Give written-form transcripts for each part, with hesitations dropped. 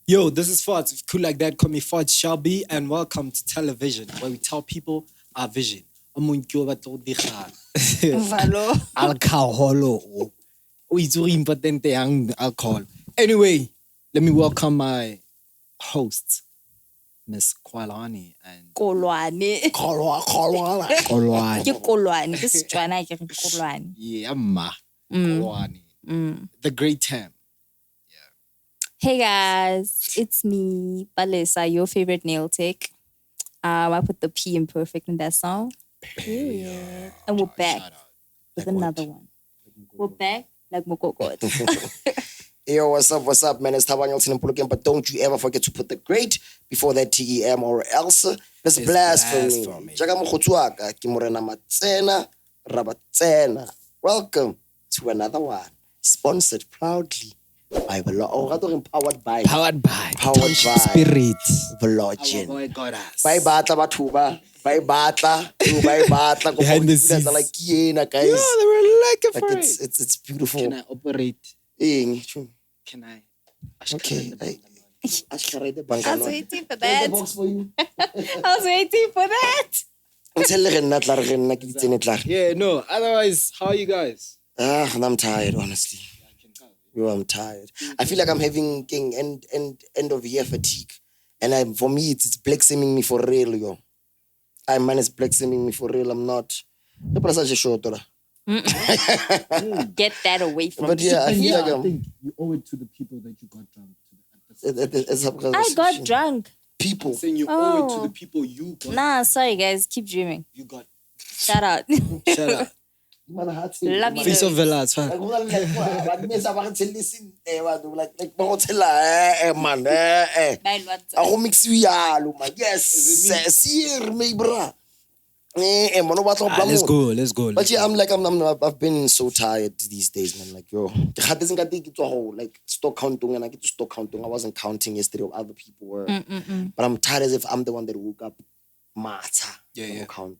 Yo, this is Farts. If you cool like that, call me Farts Shelby, and welcome to television, where we tell people our vision. Alcohol. Alcohol. Anyway, let me welcome my hosts, Miss Koloane and Koloane. Koloane. Ke Koloane. This is Joanna. Koloane. Yeah, ma. Koloane. The great term. Hey guys, it's me, Palesa, your favorite nail tech. I put the P imperfect in that song. Yeah. And we're back with another one. We're back like Mokokot. Yo, what's up, man? It's Tabanyol Sinapulukim, but don't you ever forget to put the great before that TEM or else it's blasphemy. Jagamukhutsuaka, Kimorena Matsena, Rabatsena. Welcome to another one. Sponsored proudly by powered by Spirit. Vlogin. Oh, God us. Bye batla bathuba. Bye batla. Behind the scenes. Like yena, guys. Yeah, they were like Like it's beautiful. Can I operate? Can I? Okay. I was waiting for The that. box for you. I was waiting for that. Yeah, no. Otherwise, how are you guys? I'm tired, honestly. Yo, I'm tired. I feel like I'm having end of year fatigue. And for me, it's black simming me for real, yo. Man is black simming me for real. I'm not. Get that away from But me. yeah, I feel like I think you owe it to the people that you got drunk to. I got drunk. People. I'm saying you owe it to the people you got. Nah, sorry guys. Keep dreaming. You got. Shout out. Shut up. Love you. Face of Velas, huh? Man, yes, here, me bra. Let's go. But yeah, I've been so tired these days, man. Like, yo, like stock counting, and I get to stock counting. I wasn't counting yesterday. Other people were, but I'm tired as if I'm the one that woke up. Counter.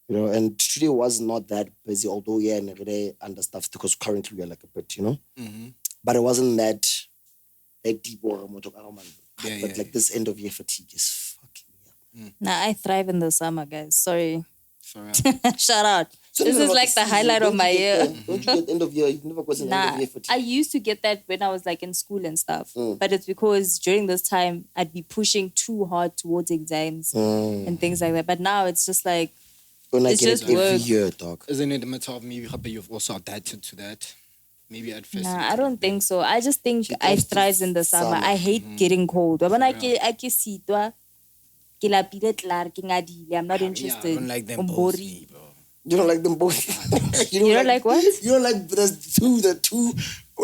You know, and today was not that busy, although yeah, and really understaffed because currently we are like a bit, you know. But it wasn't that deep or but like this end of year fatigue is fucking me up. Nah, I thrive in the summer, guys. Sorry. For real. Shout out. So This no, is but like the highlight of my year. Don't you get end of year? You never got an end of year fatigue. I used to get that when I was like in school and stuff. But it's because during this time I'd be pushing too hard towards exams and things like that. But now it's just like When I it's get just it every work. year, dog. Isn't it a matter of maybe you've also adapted to that? Maybe at first. Nah, I don't think so. I just think I thrive in the summer. I hate getting cold. When I get sitwa, I'm not interested. I don't like them I'm both, boring. me, bro. You don't like them both. You don't like what? You don't like the two,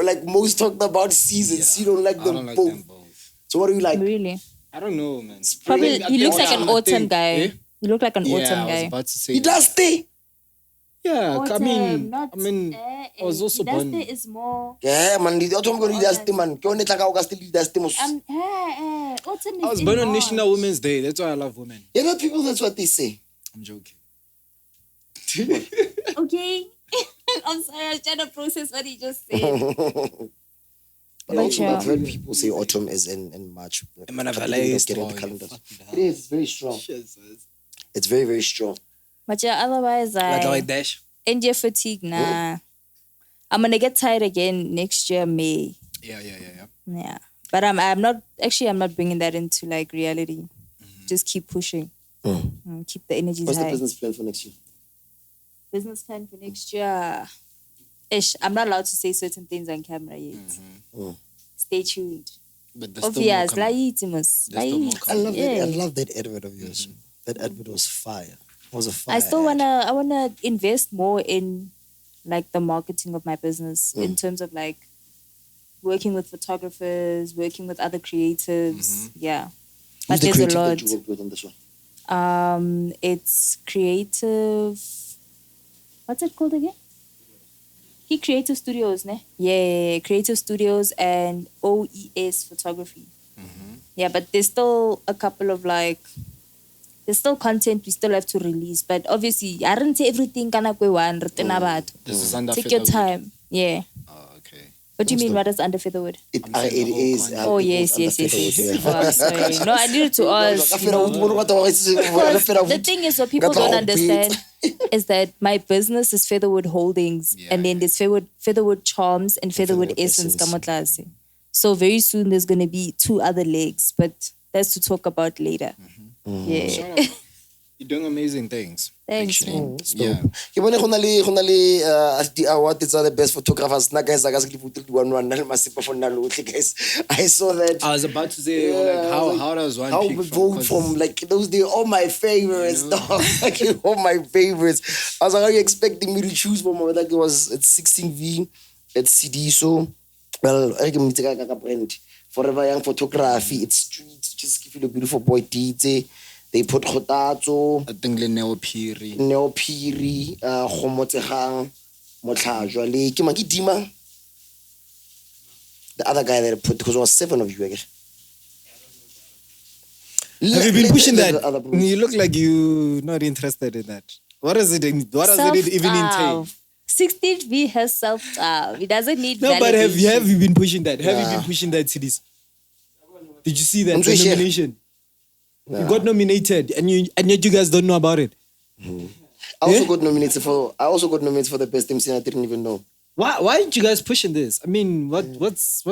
like most talked about seasons. Yeah, You don't like I them don't like both. them both. So what do you like? Really? I don't know, man. Probably he looks like an autumn guy. Eh? You look like an Yeah, autumn I was guy. about to say He that. does stay. Yeah, I mean, I was also born. is more. Yeah, man. The autumn go does stay, man. Kyo netla ka August does stay most. Autumn is I was in born on March. National Women's Day. That's why I love women. Yeah, but people, that's what they say. I'm joking. Okay. I'm sorry, I was trying to process what he just said. But also, I've heard people say autumn is in March. Man, I've Getting realized the why. calendars. Fucking It is. It's very strong. It's very, very strong. But yeah, otherwise, like dash. end year fatigue, nah. I'm gonna get tired again next year, May. Yeah. Yeah. But I'm not bringing that into like reality. Just keep pushing. Keep the energies What's high. the business plan for next year? Business plan for next year? I'm not allowed to say certain things on camera yet. Stay tuned. But there's still Obvious, more coming. There's still more coming. I love that advert of yours. That advert was fire. It was a fire. I still ad. wanna invest more in like the marketing of my business in terms of like working with photographers, working with other creatives. Yeah. Who's But the there's a creative lot. that you worked with on this one? It's creative. What's it called again? Creative Studios, ne? Yeah, Creative Studios and OES Photography. Yeah, but there's still a couple of like, there's still content we still have to release. But obviously, I didn't say everything kana kwe one. This is under Take your Feta time. Yeah. Oh, okay. What do you mean? What is under featherwood? It saying the whole is. concept. Oh it yes, was yes, under yes, yes. featherwood, Oh, sorry. No, I needed to ask. You know. Because the thing is, what people don't understand is that my business is Featherwood Holdings, Yeah, and then there's Featherwood Charms and Featherwood Essence. Kamotlase. So very soon there's gonna be 2 other legs, but that's to talk about later. Yeah. Shout out. You're doing amazing things. Thanks, Actually. man. Yeah. Ke bone go na le the awards are the best photographers. Na guys, I guess give you one masipa for nalotle guys. I saw that. I was about to say, like, how does one how pick we from? vote 'Cause from like those they all my favorites, dog. Like all my favorites. I was like, are you expecting me to choose from? Like it's 16V, it's Tshidiso. Well, I can brand Forever Young Photography. It's streets. Just give you a beautiful boy DJ. They put Khotatso, I think le Neopiri. Neopiri, Khomotsegang, Motlhajwa le ke mang ke Dima. The other guy that put, because there was 7 of you, I guess. Have you been pushing that? Other bros. You look like you're not interested in that. What is it? What does it even entail? 16V has self-doubt. It doesn't need No, but have validation. you been pushing that? Have you Nah. been pushing that cities? Did you see that I'm the so sure. nomination? You got nominated, and yet you guys don't know about it. I also got nominated for the best MC and I didn't even know. Why aren't you guys pushing this? I mean, what What is is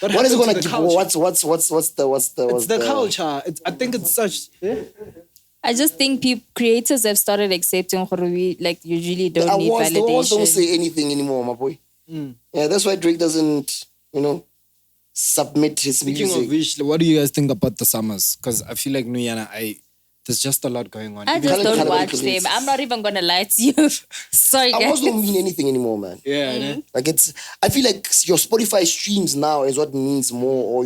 it it gonna the give? culture? What's the It's the culture. I think it's such. I just think creators have started accepting we like usually The don't need awards don't validation. say anything anymore, my boy. Yeah, that's why Drake doesn't, submit his Speaking music. of which, what do you guys think about the summers? Because I feel like Nuyana, there's just a lot going on. I Even- just don't Colour watch creates- them. I'm not even gonna lie to you. Sorry, Awards guys. don't mean anything anymore, man. yeah, né? Like I feel like your Spotify streams now is what means more, or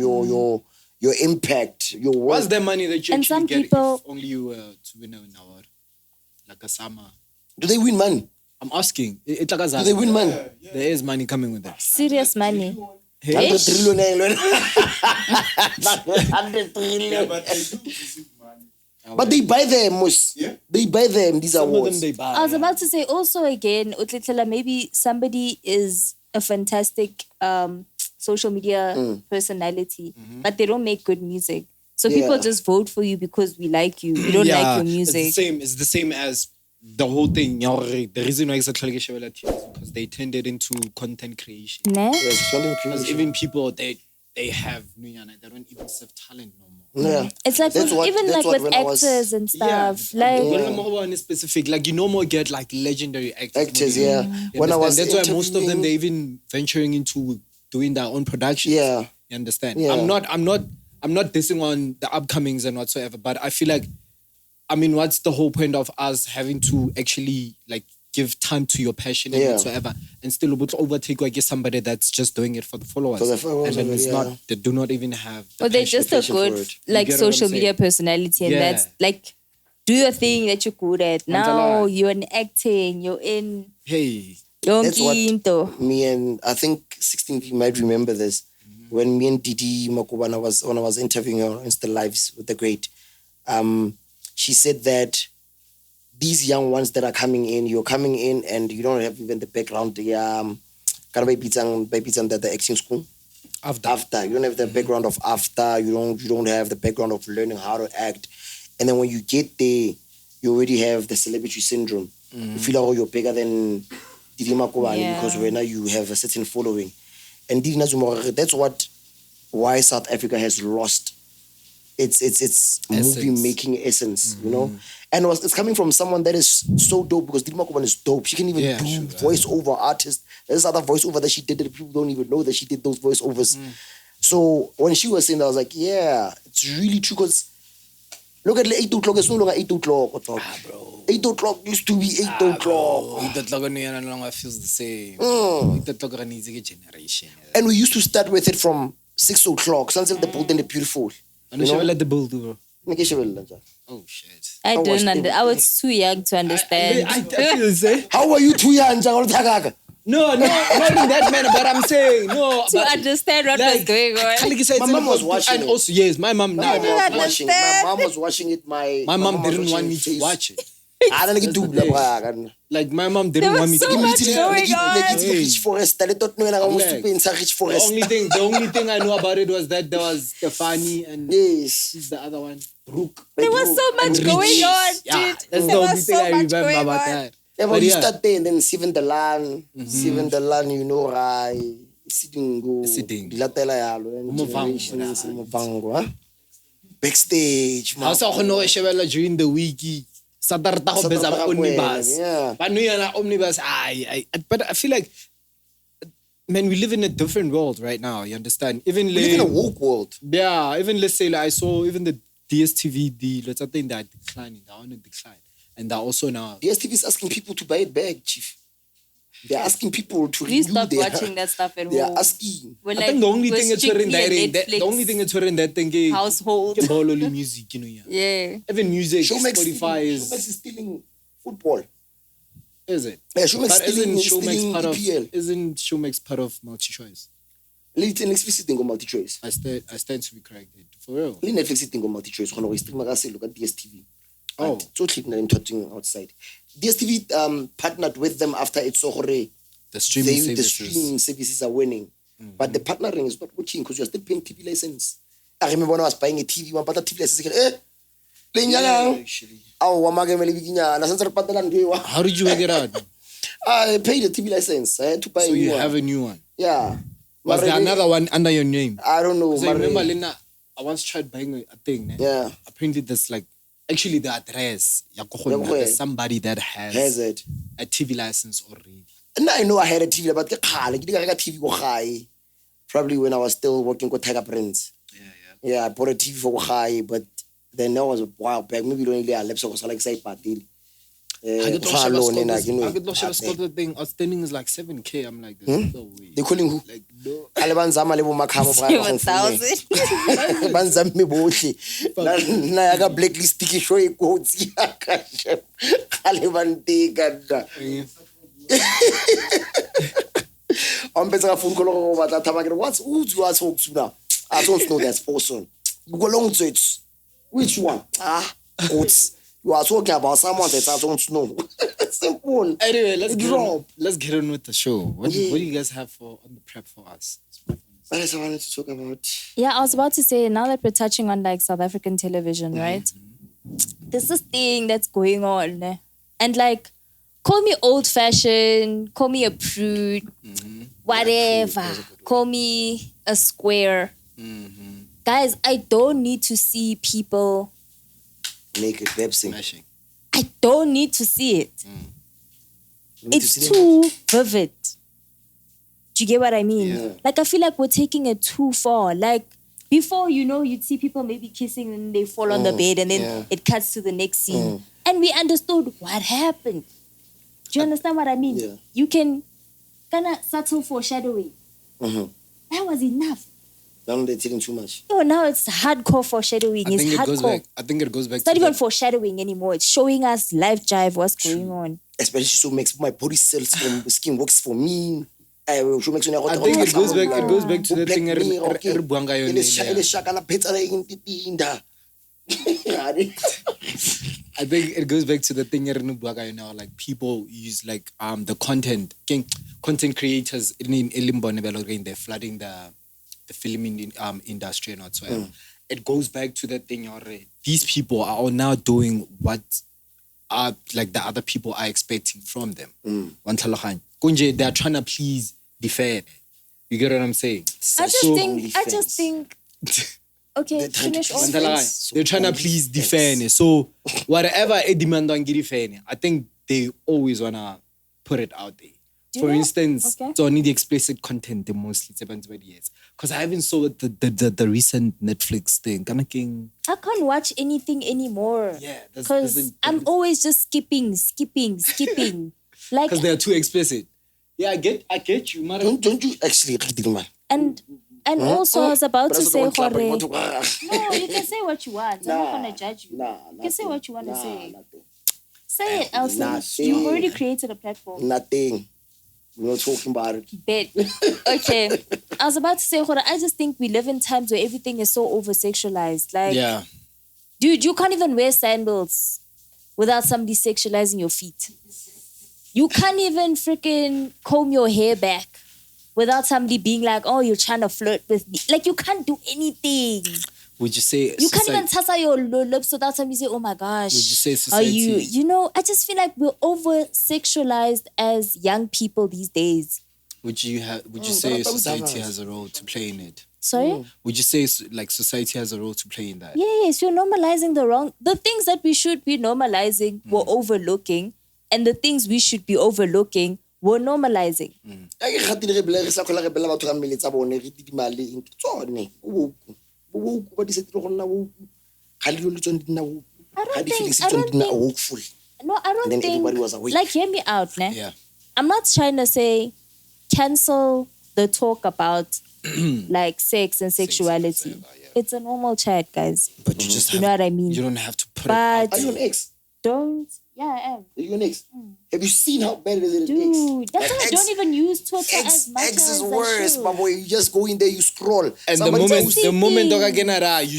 your impact, your work. What's the money that you And actually some get people- if only you were to win an award? Like a summer. Do they win money? I'm asking. It's like a Do they win money? There is money coming with that. Serious money. 100 Ish. trillion. 100 trillion. But they buy them, Mus. Yeah. They buy them, these Some of awards. them they buy. I was about to say also again, Utlitela, maybe somebody is a fantastic social media personality, but they don't make good music. So people Yeah. just vote for you because we like you. We don't like your music. It's the same as the whole thing. The reason why it's a is because they turned it into content creation. Ne? Yes, content Because creation. even people they have Nuyana, they don't even serve talent no more. Yeah. It's like That's what- even that's like what with when I was- actors and stuff. Yeah. Like When no more one is specific, like you no more get like legendary actors. Actors, more yeah. than- You When I was understand? That's why most of them interviewing- they're even venturing into doing their own productions. Yeah. You understand? Yeah. I'm not dissing on the upcomings and whatsoever, but I feel like, I mean, what's the whole point of us having to actually like give time to your passion and Yeah. whatsoever, and still able to overtake, I guess, somebody that's just doing it for the followers. For the followers, and then it's yeah. not, they do not even have the or they're passion. just a passion for good it. like You get what I'm social saying? media personality, and Yeah. that's like do your thing that you're good at. Now lie. you're in acting, you're in Hey, That's what Yonkinto. me and I think 16 people might remember this. When me and Didi Makubana when I was interviewing her on Insta Lives with the great, she said that these young ones that are coming in, you're coming in and you don't have even the background, the acting school. After you don't have the background of after, you don't have the background of learning how to act. And then when you get there, you already have the celebrity syndrome. You feel like you're bigger than Didi Makubane Yeah. because right now you have a certain following. And Didi Nazumorake, that's why South Africa has lost its movie making essence, you know. And it's coming from someone that is so dope because Didi Makubane is dope. She can even do voiceover artist. There's other voiceover that she did that people don't even know that she did those voiceovers. So when she was saying that, I was like, yeah, it's really true because look at 8 o'clock, it's no longer 8 o'clock. Bro. 8 o'clock used to be 8 o'clock. no longer feels the same. Needs a generation. And we used to start with it from 6 o'clock. Sunset the Bold and the Beautiful. You know, let the bull do. How Oh shit. I watched don't everything. I was too young to understand. I feel the same. are you too young? Jagaga? No, not in that manner, but I'm saying no. to understand what was going on. My mom was watching and it. also yes, my mom now. didn't My understand. mom was watching it. My My mom was didn't want watching me it. to watch it. I don't get to Like my mom didn't want me so to. much going on. Rich forest. I thought no, I was Like, rich forest. The only thing I know about it was that there was Stefani and Yes. who's the other one? Brooke. There was so much Rich. going on, dude. Yeah, that's There the only was thing so I much remember going about on. that. Yeah, but But you yeah. start there and then Steven Delan, you know, right? Sitting go. Dilatela yalo and generations in Movango, huh? Backstage, I also know Shevela during the week. Saturday go beza omnibus. Yeah. But no, yana omnibus. But I feel like, man, we live in a different world right now. You understand? Even We live in a woke world. Yeah, even let's say like I saw even the DSTV deal. Let's think that declining. They're on a decline, and they're also now. DSTV is asking people to buy it back, chief. They're asking people to We renew stopped their. watching that stuff at They are home. asking. We're I think the only we're thing it's wearing strictly a that, the only thing it's wearing that thing is household. Bololi music, you know. Yeah. Yeah. Even music, Showmax Spotify Showmax is stealing football. is it? Yeah, Showmax But stealing Showmax part EPL. isn't Showmax part of multi-choice? Little Explicit thing on multi-choice. I stand to be corrected. For real. Little Netflix thing on multi-choice. When we stream, look at DSTV. Oh. So keeping them touching outside. DSTV partnered with them after it's so horrible. The streaming The services. streaming services are winning. But the partnering is not working because you're still paying TV license. I remember when I was buying a TV, one TV license. Actually. How did you work it out? I paid the TV license. I had to buy So a new you one. have a new one. Yeah. Was there another one under your name? I don't know. Because I remember, Lena, I once tried buying a thing. Ne? Yeah. Apparently, there's like, actually the address. There's somebody that has it. a TV license already. And I know I had a TV, but I got a TV go high. Probably when I was still working with Tiger Prince. Yeah, I bought a TV for high, but then that was a while back. Maybe only a lapse was like say party. I get the thing. Outstanding is like 7K. I'm like, there's no way. They calling who? Like, no. Alibanzama lebo makamo bra go 7,000. banzama me bohle na ya ka blacklist ke show e kotsi ya ka alibante ka Ombetsa ka phone call go batla thaba ke what's who's you are so now I don't know that person go long to it which one what's you are talking about someone that I don't know simple Anyway, let's get on with the show. What do you guys have on the prep for us? What else I wanted to talk about? Yeah, I was about to say, now that we're touching on like South African television, right? There's this thing that's going on. Ne? And like, call me old-fashioned, call me a prude, whatever. Call me a square. Guys, I don't need to see people. Make it web sing. Smashing. I don't need to see it. It's too vivid. Do you get what I mean? Yeah. Like, I feel like we're taking it too far. Like, before, you know, you'd see people maybe kissing and they fall on the bed and then it cuts to the next scene. And we understood what happened. Do you understand what I mean? Yeah. You can kind of subtle foreshadowing. That was enough. Now they're telling too much. Oh, now it's hardcore foreshadowing. I It's think hardcore. it goes back It's not to even that. foreshadowing anymore. It's showing us live jive, what's going on. Especially so makes my body cells from skin works for me. I I think it goes back to the thing. I think it goes back to the thing like people use like the content creators in they're flooding the film industry and whatsoever. It goes back to the thing already. These people are all now doing what like the other people are expecting from them. They're trying to please the fan. You get what I'm saying? I just think okay, finish all this. They're trying to please the fan. So whatever a demand on the fan, I think they always wanna put it out there. For instance, Okay. it's only the explicit content the mostly years. Because I haven't saw the recent Netflix thing. I can't watch anything anymore. Yeah, because I'm always just skipping. Like, because they're too explicit. Yeah, I get you, man. Don't you actually read it, man? and also I was about to say, Jorge, no, No, you can say what you want. I'm not gonna judge you. You can say what you want to say. Say it, Elsie. Nothing. You've already created a platform. Nothing. We're not talking about it. Bet. Okay. I was about to say, Jorge, I just think we live in times where everything is so over-sexualized. Like, Yeah. dude, you can't even wear sandals. without somebody sexualizing your feet. You can't even freaking comb your hair back without somebody being like, oh, you're trying to flirt with me. Like, you can't do anything. Would you say you can't even touch your lips without somebody saying, oh my gosh. Would you say society? You know, I just feel like we're over-sexualized as young people these days. Would you say society has a role to play in it? Sorry? Would you say like society has a role to play in that? Yes, you're normalizing the things that we should be normalizing, we're overlooking. And the things we should be overlooking, we're normalizing. I don't think, like, hear me out, ne? Yeah. I'm not trying to say cancel the talk about like sex and sexuality. It's a normal chat, guys. But you just you know what I mean? You don't have to put it out. Are you an ex? Don't. Yeah, I am. Are you an ex? Have you seen how bad it is? Dude, that's why I don't even use Twitter as much X as is worse, my boy. You just go in there, you scroll. And the moment you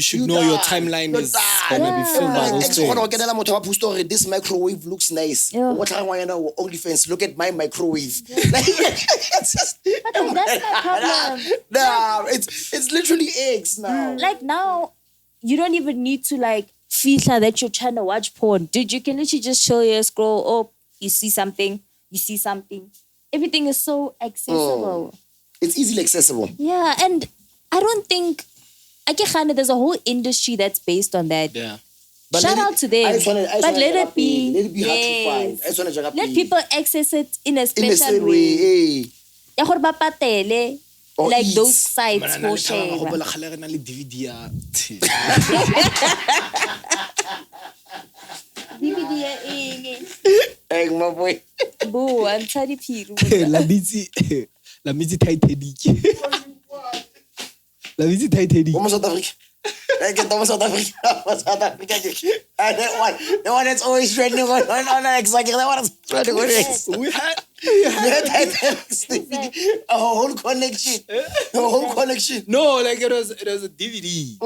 should know your timeline is gonna be filled by those things. This microwave looks nice. What I want to know, OnlyFans, look at my microwave. Like, it's just, that's my problem. Nah, it's literally eggs now. Like now, you don't even need to like feel that you're trying to watch porn. Dude, you can literally just chill here, scroll up, you see something. Everything is so accessible. It's easily accessible. Yeah, and I don't think there's a whole industry that's based on that. Yeah. But shout out to them. But let it be. Let it be hard to find. Let people access it in a special way. Like those sites for share. Hey, my boy. Boo, I'm sorry, Piru. La busy Titanic. La busy Titanic. From South Africa. I get South Africa. The one that's always trending on exactly that one is trending on X. We had a whole connection. No, like it was a DVD.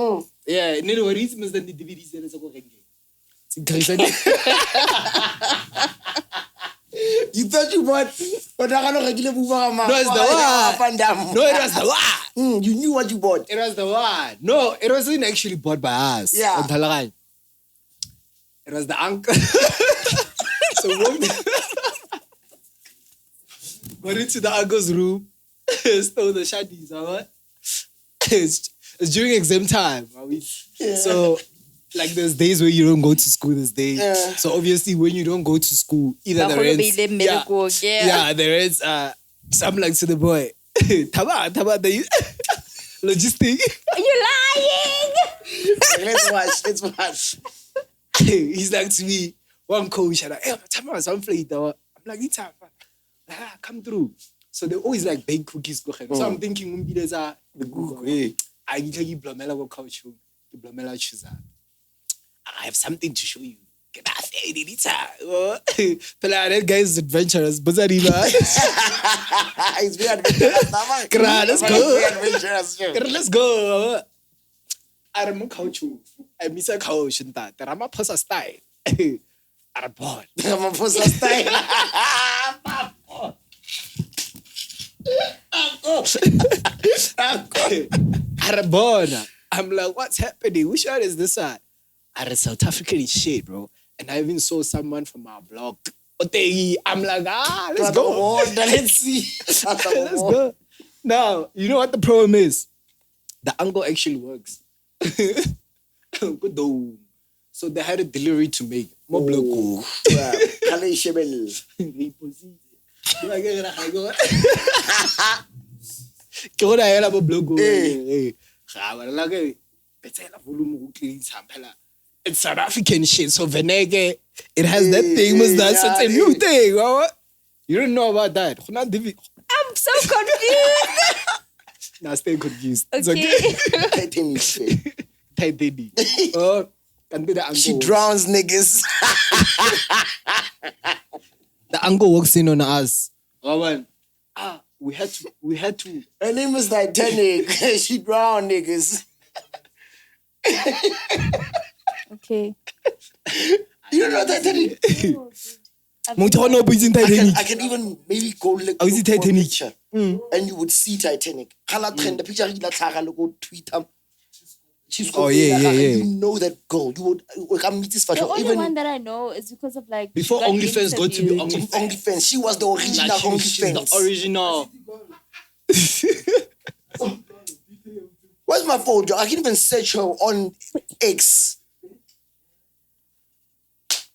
Yeah, it needed reasons than the DVDs that is You thought you bought, but I don't regular move on. No, it's the one. No, it was the one. You knew what you bought. It was the one. No, it wasn't actually bought by us. Yeah. It was the uncle. So went into the uncle's room, stole the shadis. It's during exam time. Yeah. So like there's days where you don't go to school, there's days. Yeah. So obviously when you don't go to school, either there is some like to the boy. Taba, the logistic. You're lying. Let's watch. He's like to me, one coach, and hey, I'm like, it's time. Come through. So they always like bake cookies. So I'm thinking, the Google. I need to give Blomela coach. I have something to show you. That guy is adventurous. He's very adventurous. Let's go. I'm a coach. I miss a coach and that. I'm a posa style. I'm born. I'm a posa style. I'm like, what's happening? Which one is this one? I'm South African shit, bro. And I even saw someone from our blog. I'm like, let's go. Let's see. Let's go. Now, you know what the problem is? The angle actually works. So they had a delivery to make. More blog. It's South African shit, so Venege, it has that thing, that's such a new thing. You don't know about that. I'm so confused. Now stay confused. Okay. Titanic. She drowns niggas. The uncle walks in on us. We had to. Her name is Titanic. She drowned niggas. Okay. You don't know Titanic? Motho ono buitseng Titanic. I can even maybe go look Oh, is it for a Titanic? picture, and you would see Titanic. Hala trend the picture la tlhaga le go Twitter. Oh, yeah. You know that girl. You would come meet this The fashion. only Even one that I know is because of like Before she got OnlyFans got to be interviewed. OnlyFans. She was the original She's the OnlyFans. original. Where's my phone, Joe? I can even search her on X.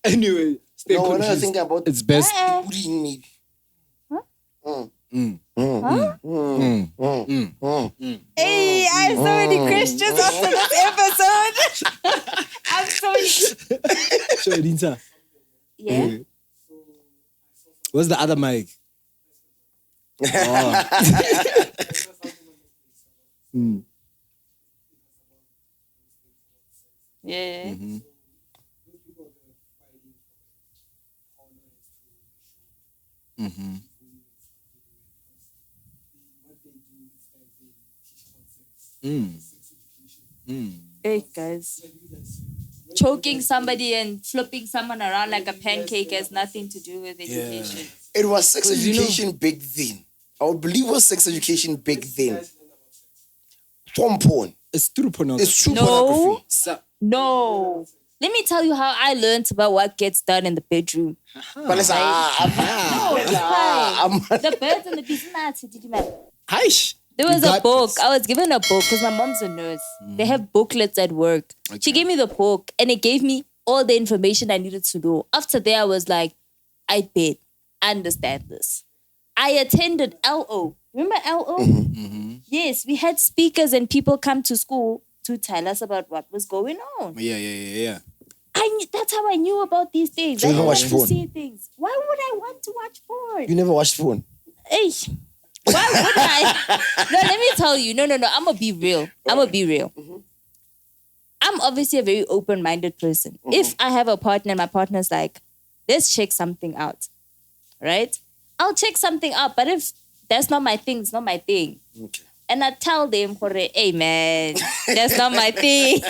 Anyway, stay No, when I confused. think about It's best. booty in me. Hey, I have so many questions after this episode. I'm so Sure, Dinta. yeah. What's the other mic? Oh. Yeah. Hey guys. Choking somebody and flipping someone around like a pancake has nothing to do with education. It was sex 'Cause, you know- education big then. I would believe it was sex education big then. From porn. It's through pornography. It's true No. pornography. No. Let me tell you how I learned about what gets done in the bedroom. But it's, The birds and the bees. Heish. There was You a got book. this. I was given a book because my mom's a nurse. They have booklets at work. She gave me the book and it gave me all the information I needed to know. After that, I was like, I bet I understand this. I attended LO. Remember LO? Yes, we had speakers and people come to school to tell us about what was going on. Yeah. That's how I knew about these things. So I you never wanted watched to porn? see things. Why would I want to watch porn? You never watched porn? Hey, why would I? No, let me tell you. No. I'm going to be real. I'm obviously a very open-minded person. If I have a partner and my partner's like, let's check something out, right? I'll check something out. But if that's not my thing, it's not my thing. Okay. And I tell them, hey, man, that's not my thing.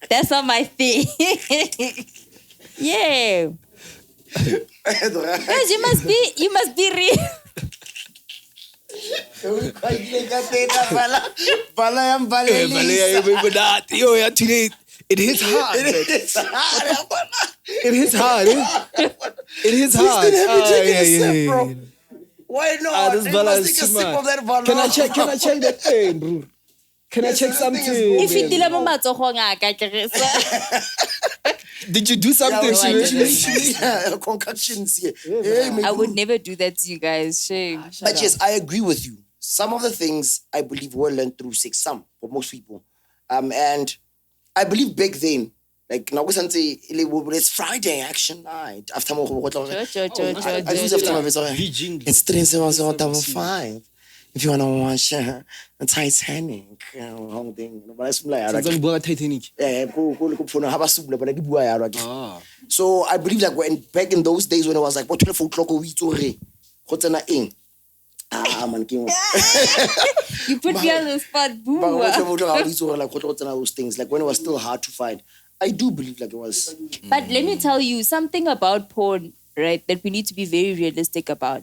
That's not my thing. Yeah. Guys, you must be real. It hits hard. It hits hard. It hits hard. Bro. Why not? This They Bala must is take a too sip much. of that Bala. Can I check that thing, bro? Can I check Yes, that thing is something? moving. If you tell mo matsogong a ka keresa. Did you do something? no, I didn't. Yeah, concoctions here. Hey, I would never do that to you guys. Shame. But yes, I agree with you. Some of the things I believe were learned through sex, some for most people. And I believe back then, like now we say it's Friday action night. After more, I do after my it's 3/7/5. If you wanna watch the Titanic, wrong thing. But it's like Titanic. so I believe that when back in those days when it was like what 12 o'clock we man, You put me on the spot, boo. those things like when it was still hard to find. I do believe like it was. But let me tell you something about porn, right? That we need to be very realistic about.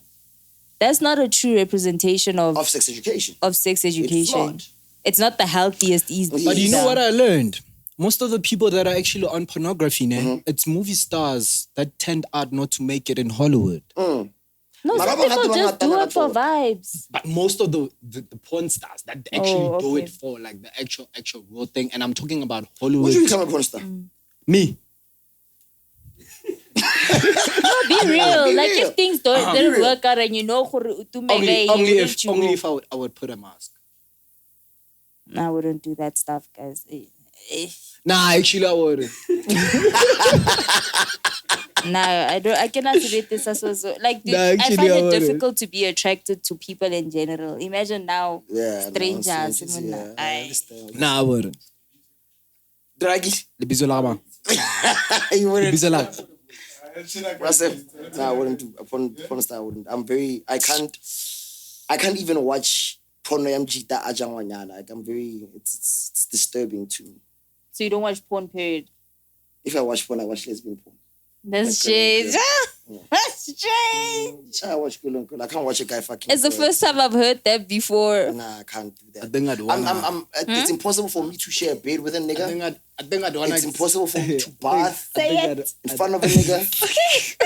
That's not a true representation of Sex education. Sex education. It's not the healthiest either. But you know what I learned? Most of the people that are actually on pornography, it's movie stars that tend out not to make it in Hollywood. No, some people just do it for vibes. But most of the porn stars that actually do okay. it for like the actual real thing, and I'm talking about Hollywood. Would you become a porn star? Me. No, be real. Like if things didn't work out and you know Only if I would put a mask. I wouldn't do that stuff, guys. Nah, actually I would. Nah, I cannot rate this as well. Like, dude, Nah, I actually, find I it wouldn't. difficult to be attracted to people in general. Imagine now, strangers. I understand. Nah, I wouldn't. Draghi. Lebitso la ka mang? You wouldn't. Lebitso la ka? No, I wouldn't do a porn star. I wouldn't. I can't even watch porno mjita ajangwanyana. Like it's disturbing too. So you don't watch porn, period? If I watch porn, I watch lesbian porn. That's strange. That's strange. I watch girl on girl. I can't watch a guy fucking. It's the first time I've heard that before. Nah, I can't do that. I think I'd wanna. It's impossible for me to share a bed with a nigga. I think I'd wanna. It's impossible for me to bath Say it. in front of a nigga.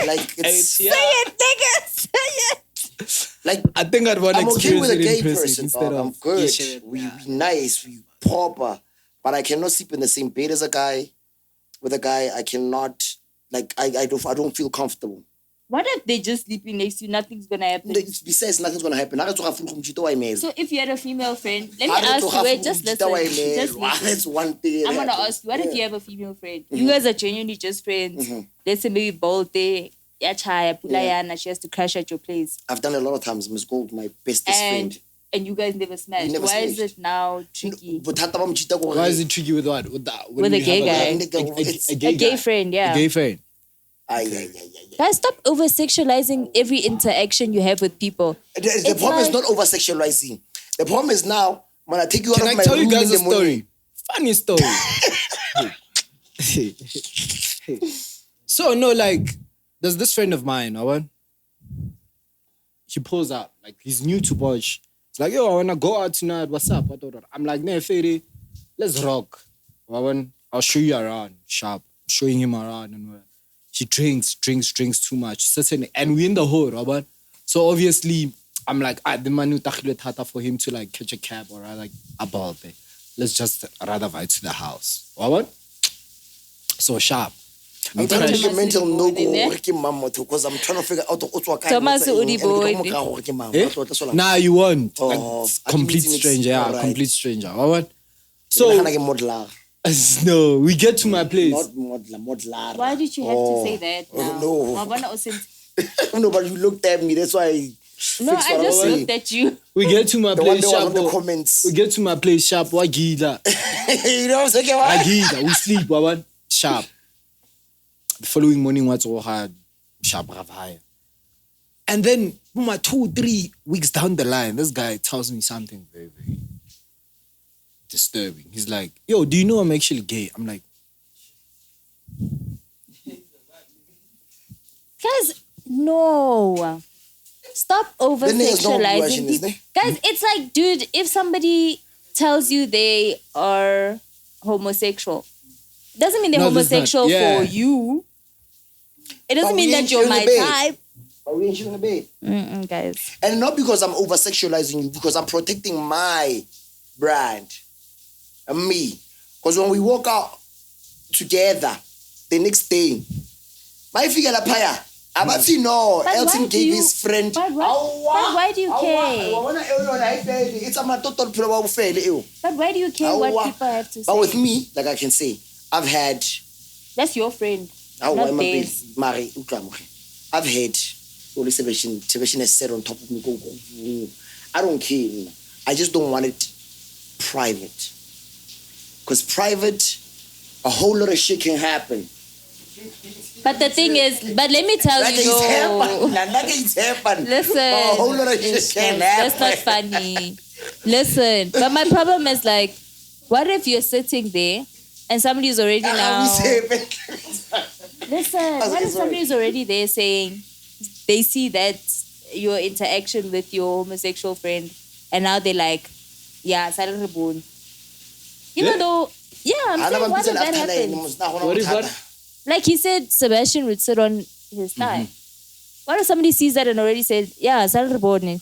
Like it's. Say it, nigga. Say it. Like I think I'd want to I'm okay experience with a it gay in person person, instead dog. of I'm good. Yeah. We nice, we proper. But I cannot sleep in the same bed as a guy. With a guy, I cannot. Like I don't feel comfortable. What if they just sleeping next to you? Nothing's gonna happen. Besides, nothing's gonna happen. So if you had a female friend, let me ask you. Wait, just listen. Just listen. That's one thing. I'm gonna ask you. What if you have a female friend? You guys are genuinely just friends. Let's say maybe Bolte, Yachaya, Pulayana. She has to crash at your place. I've done a lot of times. Miss Gold, my bestest friend. And you guys never smashed. Why is it now tricky? Why is it tricky with what? With a gay guy. A gay friend, yeah. A gay friend. Guys, stop over-sexualizing every interaction you have with people. The problem is not over-sexualizing. The problem is now, when I take you out of my room. Can I tell you guys a story? story? Funny story. So, no, like, there's this friend of mine, he pulls up. Like, he's new to Bosch. It's like, yo, I want to go out tonight. What's up? I'm like, nah, Fede, let's rock. I'll show you around. Sharp. Showing him around. And he drinks too much. And we're in the hood, So obviously, I'm like, the manu tata for him to like catch a cab or like a ball. Let's just rather ride to the house. So sharp. I'm trying to make a mental no-go because I'm trying to figure out what kind of Nah, you won't. Like, complete stranger. Yeah, right. Complete stranger. So, no, we get to my place. Not modeler. Why did you have to say that now? No, but you looked at me. That's why No, I just looked at you. We get to my place sharp. The comments. We get to my place sharp. Wagida. You know what I'm saying? Wagida. We sleep. Sharp. The following morning, what's all hard? Sharp. And then, 2-3 weeks down the line, this guy tells me something very, very disturbing. He's like, yo, do you know I'm actually gay? I'm like, guys, no. Stop over-sexualizing people. Guys, it's like, dude, if somebody tells you they are homosexual, it doesn't mean they're homosexual for you. It doesn't mean that you're my type. But we ain't shooting the bed. Guys. And not because I'm over-sexualizing you, because I'm protecting my brand. And me. Because when we walk out together, the next day, my figure la paya. Elton gave his friend. But why do you care? It's a total problem. But why do you care what people have to say? But with me, like I can say, I've had. That's your friend. Not theirs. I've had only Sebastian has said on top of me. I don't care. I just don't want it private. Because private, a whole lot of shit can happen. But the thing is, but let me tell you, listen, a whole lot of shit can happen. That's not funny. Listen, but my problem is like, what if you're sitting there and somebody's already now... Listen, what if somebody's already there saying they see that your interaction with your homosexual friend and now they're like, yeah, salary bone. Even though, I'm saying, what if that happens? What if what? Like he said, Sebastian would sit on his thigh. What if somebody sees that and already says, yeah, salary bone. You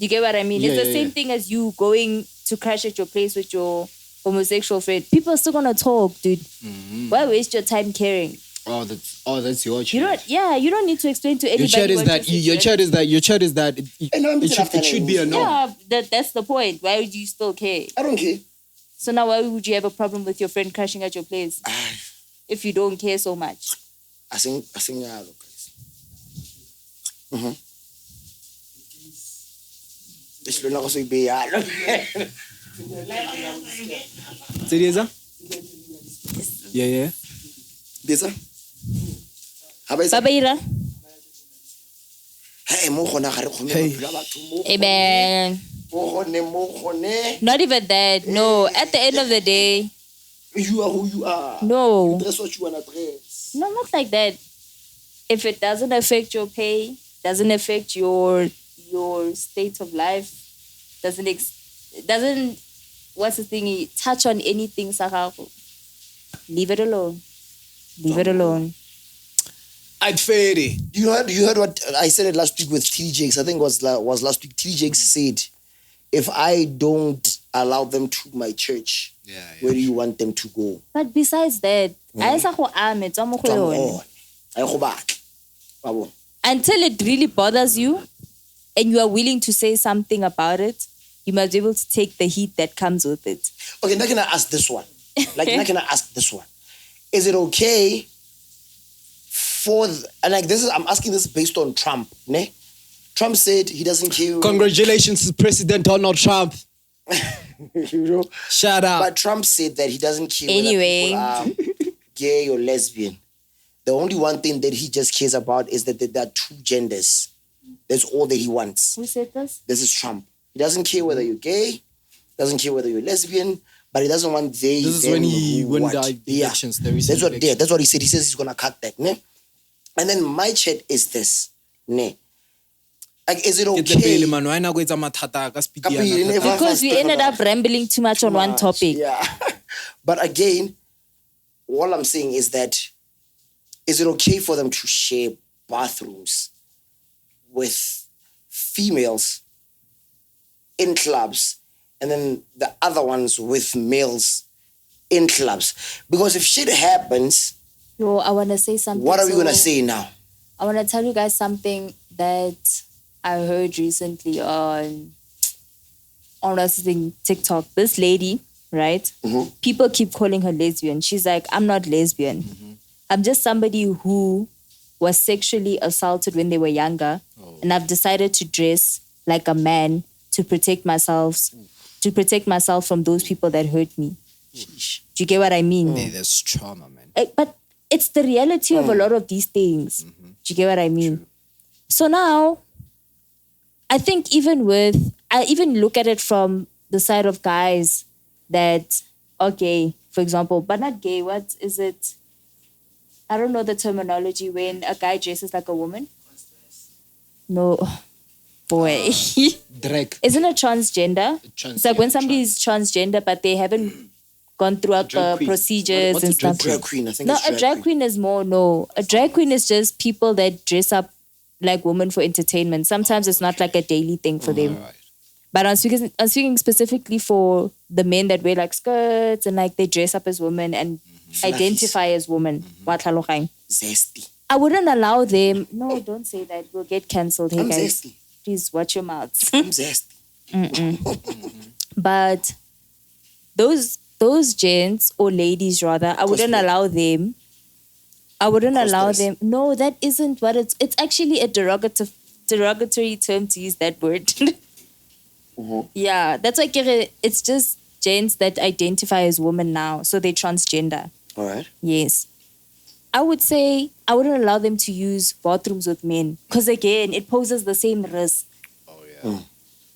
get what I mean? It's the same thing as you going to crash at your place with your homosexual friend. People are still gonna talk, dude. Why waste your time caring? That's your chat. You don't need to explain to anybody. Your chat is that it should be a no. Yeah, that's the point. Why would you still care? I don't care. So now why would you have a problem with your friend crashing at your place? If you don't care so much. I think yeah, look, guys. Tshidiso? Yeah. Desa? Babaira? Hey, mo gona ga re khome ba batho mo. Amen. Not even that. No, at the end of the day, You are who you are. No. You dress what you want to dress. No, not like that. If it doesn't affect your pay, doesn't affect your state of life, doesn't what's the thing? Touch on anything, Sahako. Leave it alone. Leave it alone. I'd fade it. You heard what I said it last week with TDJX. I think was last week. TDJX said, if I don't allow them to my church, where do you want them to go? But besides that, until it really bothers you and you are willing to say something about it, you must be able to take the heat that comes with it. Okay, now can I ask this one? Is it okay I'm asking this based on Trump, ne? Trump said he doesn't care. Congratulations to President Donald Trump. You know? Shut up. But Trump said that he doesn't care anyway, whether people are gay or lesbian. The only one thing that he just cares about is that there are two genders. That's all that he wants. Who said this? This is Trump. He doesn't care whether you're gay, doesn't care whether you're lesbian, but he doesn't want they. This is when he won the elections. Yeah. That's what he said. He says he's gonna cut that, ne? And then my chat is this, ne? Like, is it okay? Because we ended up rambling too much on one topic. Yeah. But again, all I'm saying is that, is it okay for them to share bathrooms with females in clubs and then the other ones with males in clubs? Because if shit happens, yo, I want to say something. What are we going to say now? I want to tell you guys something that I heard recently on TikTok. This lady, right? Mm-hmm. People keep calling her lesbian. She's like, I'm not lesbian. Mm-hmm. I'm just somebody who was sexually assaulted when they were younger. Oh. And I've decided to dress like a man to protect myself from those people that hurt me. Sheesh. Do you get what I mean? Yeah, that's trauma, man. But it's the reality of a lot of these things. Mm-hmm. Do you get what I mean? True. So now, I think I even look at it from the side of guys that are gay, for example, but not gay. What is it? I don't know the terminology when a guy dresses like a woman. No, boy. Drag. Isn't it transgender? It's like when somebody is transgender, but they haven't gone throughout the procedures and stuff. Drag queen, I think. No, a drag queen is more. No, a drag queen is just people that dress up like women for entertainment. Sometimes it's not like a daily thing for them. Right. But I'm speaking specifically for the men that wear like skirts and like they dress up as women and identify as women. Zesty. I wouldn't allow them. No, don't say that. We'll get cancelled. Hey, I'm guys. zesty. Please watch your mouths. I'm zesty. But those gents or ladies rather, I wouldn't allow them. I wouldn't allow them. No, that isn't what it's actually a derogatory term to use that word. Mm-hmm. Yeah, that's like it's just gents that identify as women now, so they're transgender. All right. Yes. I would say I wouldn't allow them to use bathrooms with men because again, it poses the same risk. Oh yeah.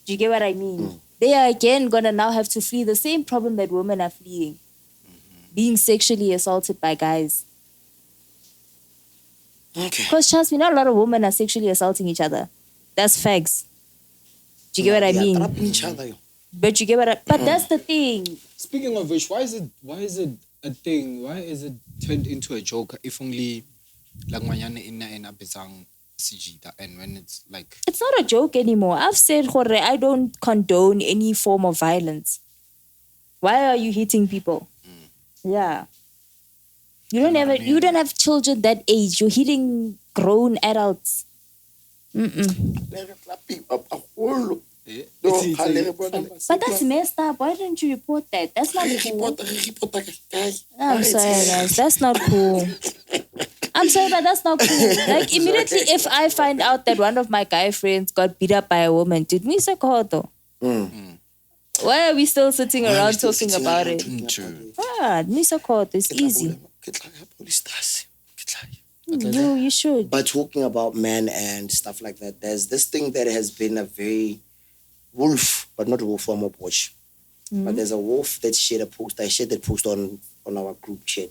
Do you get what I mean? They are again gonna now have to flee the same problem that women are fleeing. Being sexually assaulted by guys. Okay. Because trust me, not a lot of women are sexually assaulting each other. That's facts. Do you get what I mean? Each other. But you get what but that's the thing. Speaking of which, why is it a thing? Why is it turned into a joke if only like Mosiane ina besang Tshidiso and when it's like it's not a joke anymore. I've said I don't condone any form of violence. Why are you hitting people? Yeah. You don't have children that age. You're hitting grown adults. But that's messed up. Why didn't you report that? That's not cool. I'm sorry, guys. That's not cool. I'm sorry, but that's not cool. Like, immediately if I find out that one of my guy friends got beat up by a woman, did me say kohoto? Why are we still sitting around talking about it? True. It's easy. You should. But talking about men and stuff like that, there's this thing that has been a very wolf, but not a wolf from a watch. But there's a wolf that shared a post. I shared that post on on our group chat.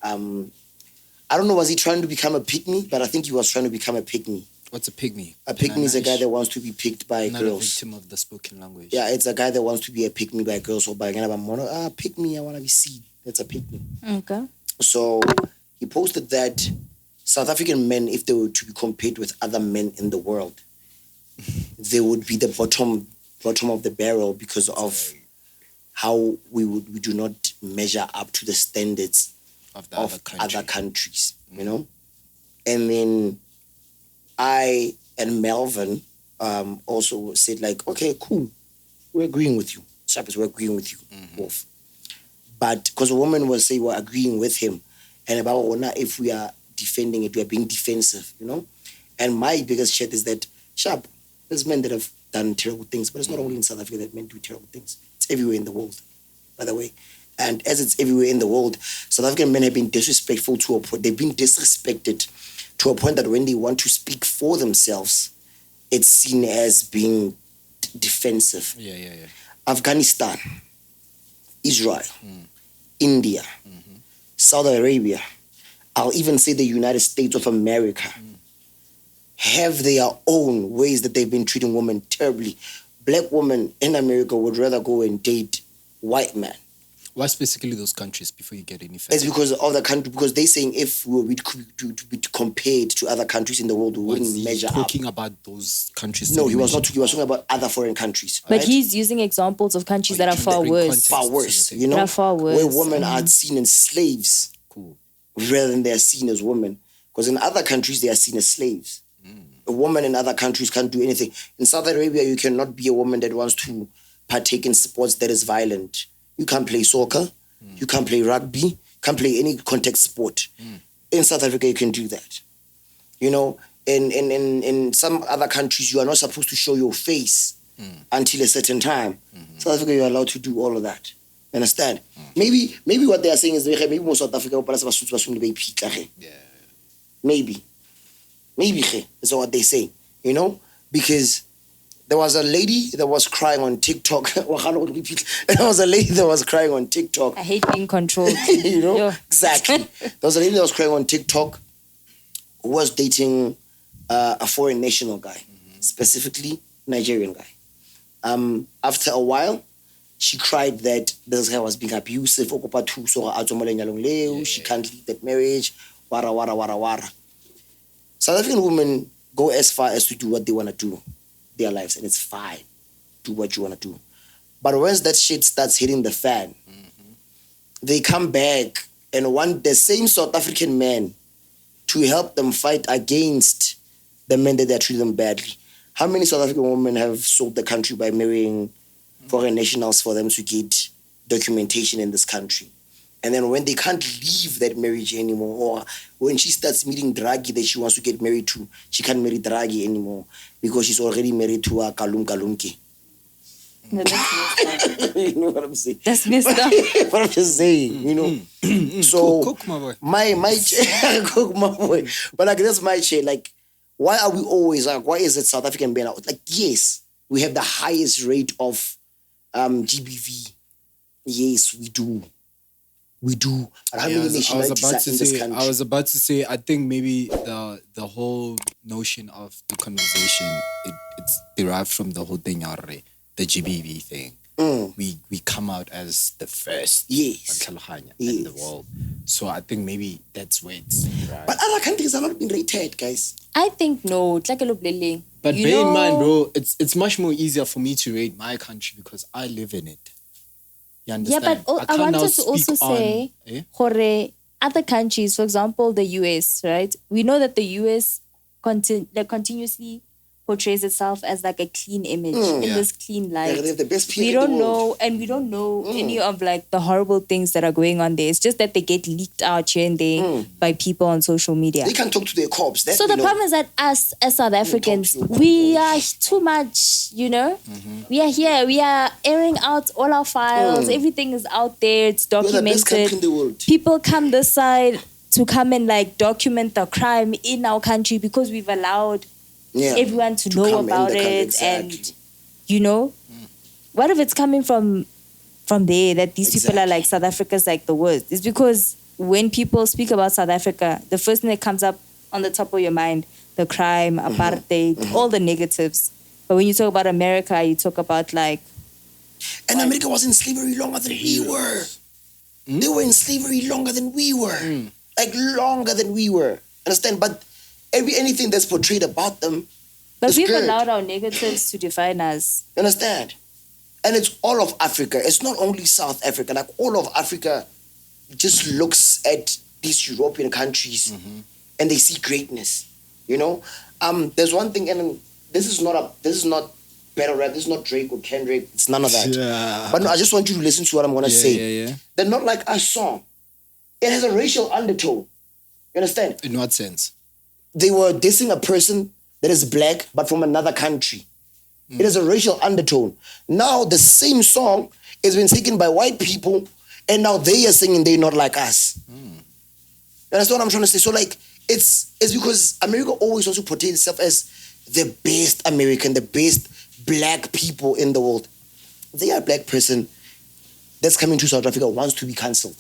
I don't know, was he trying to become a pygmy? But I think he was trying to become a pygmy. What's a pygmy? A pygmy is a guy that wants to be picked by Not girls. a victim of the spoken language. Yeah, it's a guy that wants to be a pygmy by girls. Or by pygmy, I want to be seen. That's a pygmy. Okay. So he posted that South African men, if they were to be compared with other men in the world, they would be the bottom of the barrel because of how we do not measure up to the standards of other countries, you know? And then I and Melvin also said like, okay, cool, we're agreeing with you. Sharpers, we're agreeing with you, Wolf. But because a woman will say we're agreeing with him, and about if we are defending it, we are being defensive, you know? And my biggest chat is that, Sharp, there's men that have done terrible things, but it's not only in South Africa that men do terrible things. It's everywhere in the world, by the way. And as it's everywhere in the world, South African men have been disrespectful to a point. They've been disrespected to a point that when they want to speak for themselves, it's seen as being defensive. Yeah. Afghanistan, Israel, India, Saudi Arabia, I'll even say the United States of America, have their own ways that they've been treating women terribly. Black women in America would rather go and date white men. Why specifically those countries before you get any further? It's because of the country, because they're saying if we were to be compared to other countries in the world, we wouldn't measure up. Talking about those countries? No, he was not. He was talking about other foreign countries. But right? he's using examples of countries that are far worse. Far worse, you know? That are far worse. Where women are seen as slaves. Cool. Rather than they are seen as women. Because in other countries, they are seen as slaves. A woman in other countries can't do anything. In Saudi Arabia, you cannot be a woman that wants to partake in sports that is violent. You can't play soccer. You can't play rugby. Can't play any contact sport. In South Africa, you can do that. You know, in some other countries, you are not supposed to show your face until a certain time. South Africa, you're allowed to do all of that. Understand? Maybe what they are saying is maybe most South Africa, maybe that's what they say, you know, because there was a lady that was crying on TikTok. There was a lady that was crying on TikTok. I hate being controlled. You know, exactly. There was a lady that was crying on TikTok who was dating a foreign national guy, specifically Nigerian guy. After a while, she cried that this guy was being abusive. She can't leave that marriage. Wara. South African women go as far as to do what they want to do, their lives, and it's fine. Do what you want to do. But once that shit starts hitting the fan, they come back and want the same South African men to help them fight against the men that they're treating them badly. How many South African women have sold the country by marrying foreign nationals for them to get documentation in this country? And then when they can't leave that marriage anymore, or when she starts meeting Draghi that she wants to get married to, she can't marry Draghi anymore because she's already married to a Kalumke. No, that's messed up. You know what I'm saying? That's messed up. What I'm just saying, you know. So cook, my boy. My cook, my boy. But like that's my shit. Like, why are we always like? Why is it South African men out? Like, yes, we have the highest rate of GBV. Yes, we do. We do. But how many nationalities are in this country? I was about to say, I think maybe the whole notion of the conversation, it's derived from the whole thing, the GBV thing. We come out as the first in the world. So I think maybe that's where it's right. But other countries are not being rated, guys. I think no. But bear in mind, bro, it's much more easier for me to rate my country because I live in it. You understand? Yeah, but I wanted to also say, other countries, for example, the US, right? We know that the US continuously portrays itself as like a clean image in this clean light. Yeah, they have the best PR we don't know any of like the horrible things that are going on there. It's just that they get leaked out here and there by people on social media. They can't talk to their cops. So the problem is that us as South Africans, we are too much, you know? We are here, we are airing out all our files. Everything is out there, it's documented. We're the best country in the world. People come this side to come and like document the crime in our country because we've allowed everyone to know about it. Exactly. And you know, what if it's coming from from there that these people are Exactly. like South Africa's like the worst. It's because when people speak about South Africa, the first thing that comes up on the top of your mind, the crime, apartheid, all the negatives. But when you talk about America, you talk about like, And America was in slavery longer than we were. They were in slavery longer than we were. Like longer than we were. Understand? But anything that's portrayed about them but is we've good. allowed our negatives to define us. You understand? And it's all of Africa. It's not only South Africa. Like all of Africa just looks at these European countries and they see greatness. You know? There's one thing, and this is not battle rap, this is not Drake or Kendrick, it's none of that. Yeah. But no, I just want you to listen to what I'm gonna say. Yeah. They're not like a song. It has a racial undertone. You understand? In what sense? They were dissing a person that is black but from another country. It has a racial undertone. Now the same song has been taken by white people and now they are singing they're not like us. And that's what I'm trying to say. So like it's because America always wants to portray itself as the best American, the best black people in the world. They are a black person that's coming to South Africa wants to be cancelled.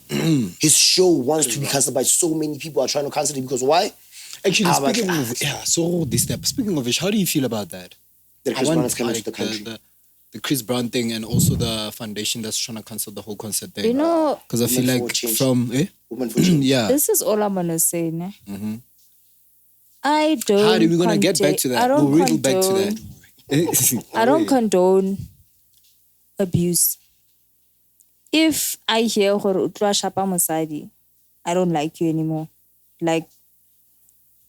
His show wants to be cancelled by so many people are trying to cancel it because why? Actually, Ah, but- speaking of which, how do you feel about that? That Chris I Brown want, is coming like, to the country. the Chris Brown thing and also the foundation that's trying to cancel the whole concert thing. You know, Because I feel Women for like Change. from Woman for change. yeah. this is all I'm gonna say. Ne? I don't. How are we gonna get back to that? I don't We'll wriggle back to condone- that. I don't condone abuse. If I hear gore o tlo shapa mosadi, I don't like you anymore. Like,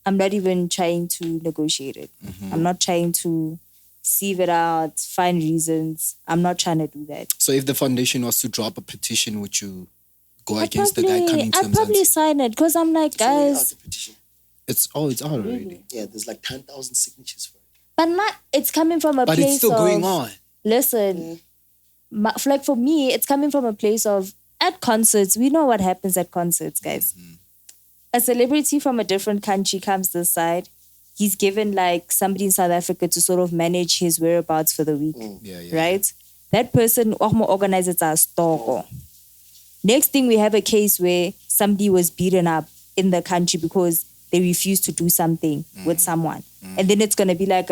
I'm not even trying to negotiate it. I'm not trying to sieve it out, find reasons. I'm not trying to do that. So if the foundation was to drop a petition, would you go against the guy coming to I'd probably sign it because I'm like, It's already out, guys, the petition. It's out already. Yeah, there's like 10,000 signatures for it. but not. It's coming from a But place it's still of, going on. Listen, like for me, it's coming from a place of at concerts. We know what happens at concerts, guys. A celebrity from a different country comes this side. He's given like somebody in South Africa to sort of manage his whereabouts for the week. Yeah. Right? That person organizes a store. Next thing, we have a case where somebody was beaten up in the country because they refused to do something with someone. And then it's going to be like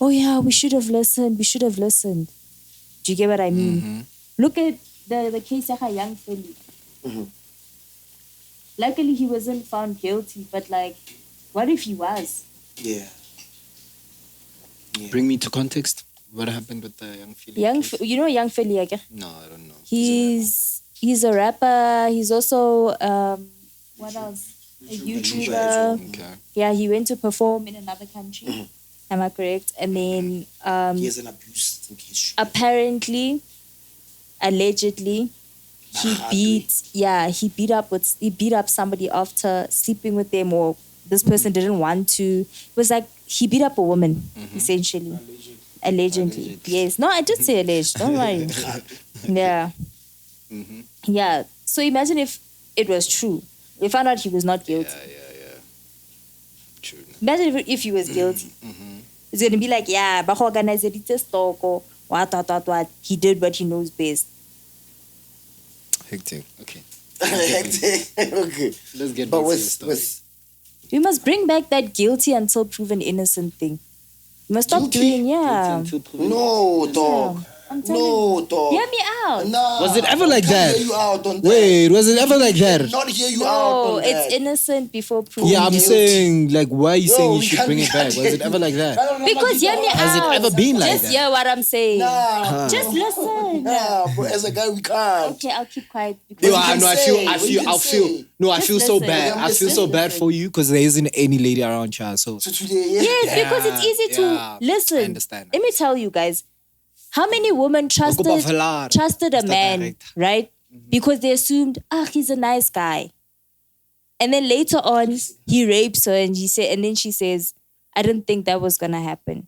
oh yeah, we should have listened. Do you get what I mean? Look at the case of a young Philly. Luckily, he wasn't found guilty, but like, what if he was? Yeah. Bring me to context. What happened with the young Philly? You know young Philly, okay? No, I don't know. He's a rapper. He's also what else? A YouTuber. Okay. Yeah, he went to perform in another country. Am I correct? And then He has an abuse history. apparently, allegedly, he beat up somebody after sleeping with them, or this person didn't want to. It was like he beat up a woman, essentially. Allegedly. Yes. No, I did say alleged. Don't worry. Yeah. Yeah. So imagine if it was true. We found out he was not guilty. Yeah. True. Imagine if he was guilty. It's going to be like, yeah, but organize it. It's a stalker. What. He did what he knows best. Hectic. Okay. Okay. Let's get But back to the story. with We must bring back that guilty until proven innocent thing. We must stop doing, no, dog. I'm telling No, dog. Hear me out. Nah. Was it ever like Can't that? hear you out on that. Wait, was it ever like that? Not hear you out No, on that. it's innocent before proven Yeah, I'm guilty. saying, like, why are you saying you we should can't- bring we it back? can't- Was it ever like that? Because hear me out. Has it ever been like Just that? hear what I'm saying. Nah, Just listen. nah, bro. As a guy, we can't. Okay, I'll keep quiet. Yo, Because I know. I Just feel so listen. bad. I feel so bad for you because there isn't any lady around here. So So today, yeah. yes, because it's easy Yeah, to listen. I understand. Let me tell you guys, how many women trusted a man, right? Because they assumed, he's a nice guy. And then later on, he rapes her and then she says, I didn't think that was gonna happen.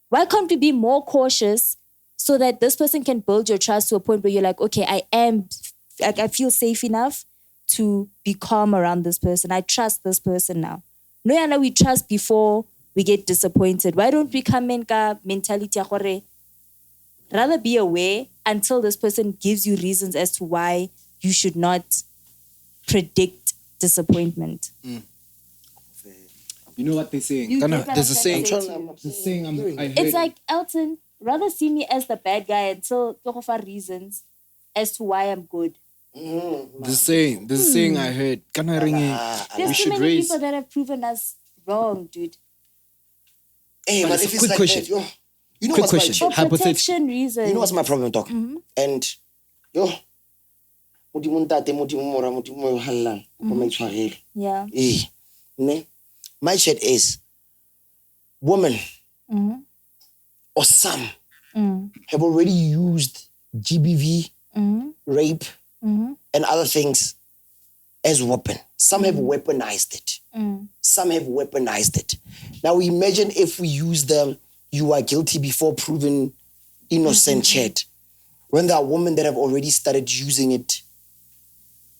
Why can't we be more cautious so that this person can build your trust to a point where you're like, okay, I feel safe enough to be calm around this person. I trust this person now. No, yana we trust before we get disappointed. Why don't we come in ka mentality ya gore rather be aware until this person gives you reasons as to why you should not predict disappointment. You know what they're saying? You get what There's a I'm saying. trying to say to you. The saying I heard. It's like, Elton, rather see me as the bad guy until you offer reasons as to why I'm good. The saying I heard. We There's too should many raise. people that have proven us wrong, dude. Hey, but it's if a it's quick like question. that, yo, you know Quick what's question. my For protection reasons. You know what's my problem, Doc? And yo, modimo ntate, modimo mora, modimo yo hallang, kopa maitshwarele. Yeah. Ne? My shit is women or some have already used GBV, rape, and other things as weapon. Some have weaponized it. Some have weaponized it. Now imagine if we use the you are guilty before proven innocent chat. When there are women that have already started using it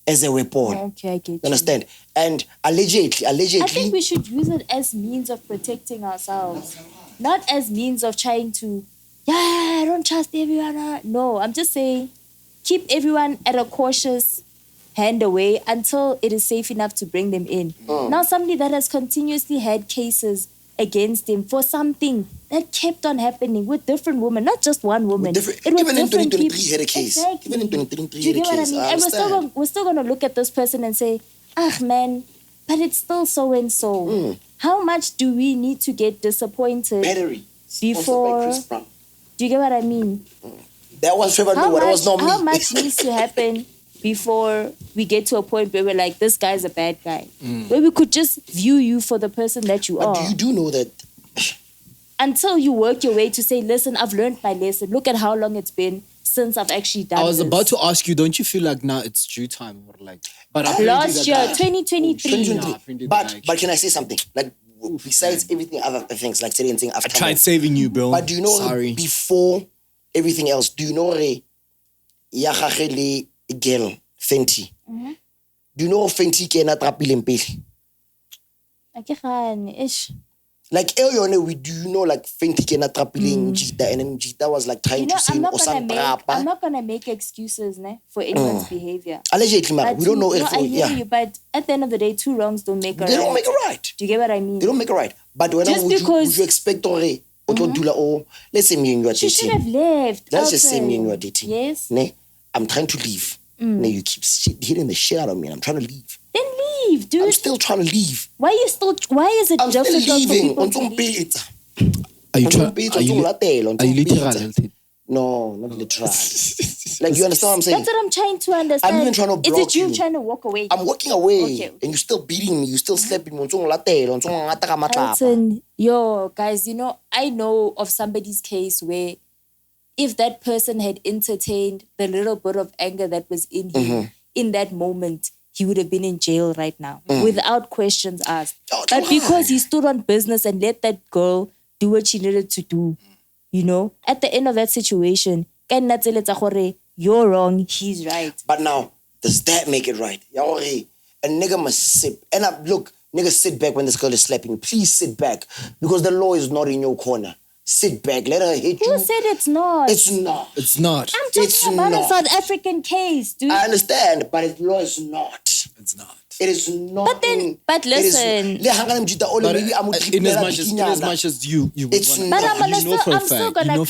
as a weapon. Okay, I get you. Understand? And allegedly. I think we should use it as means of protecting ourselves, not as means of trying to, I don't trust everyone. No, I'm just saying, keep everyone at a cautious hand away until it is safe enough to bring them in. Now, somebody that has continuously had cases against him for something that kept on happening with different women, not just one woman. It was even in different 2023 people. had a case. Exactly. Even in 2023 Do you had a get what I case. mean? I And we're still going to look at this person and say, man, but it's still so and so. How much do we need to get disappointed Battery. before? By Chris Brown. Do you get what I mean? That was Trevor Noah. That was not me. How much needs to happen before we get to a point where we're like, this guy's a bad guy? Where we could just view you for the person that you are. But do know that? Until you work your way to say, listen, I've learned my lesson. Look at how long it's been since I've actually done I was this. about to ask you, don't you feel like now it's due time? Or like, but Last year, 2023. But can I say something? Like, besides everything other things, like saying I tried saving you, bro. But do you know, Sorry. before everything else, do you know Yahagele girl, Fenty? Do you know Fenty kena trapile mpele? Like, we do you know, like, Fenty kena trapile Jita, and then Jita was like trying to say, I'm not gonna make excuses for anyone's behavior. Allegedly, man, we don't know if I hear you, but at the end of the day, two wrongs don't make a right. They don't make it right. Do you get what I mean? They don't make it right. But when Just would because you expect let's say me and you are dating. she should have left. Let's just say me and you are dating. Yes. Ne? I'm trying to leave. Ne, you keep hitting the shit out of me and I'm trying to leave. Then leave, dude. I'm still trying to leave. Why is it I'm still difficult leaving. for people to leave? Are you literal? No, not literal. Like, you understand what I'm saying? That's what I'm trying to understand. I'm even trying to block Is it you you. trying to walk away? I'm walking away. Okay. And you're still beating me. You're still slapping me. Elton, yo, guys, I know of somebody's case where if that person had entertained the little bit of anger that was in him in that moment, he would have been in jail right now without questions asked. But because he stood on business and let that girl do what she needed to do, at the end of that situation, you're wrong, he's right. But now, does that make it right? A nigga must sit. And look, nigga, sit back when this girl is slapping you. Please sit back. Because the law is not in your corner. Sit back. Let her hit you. Who said it's not? It's not. It's not. I'm talking about a South African case, dude. I understand, but the law is not. It's not. It is not. But listen. In as much as you it's would not. I'm still gonna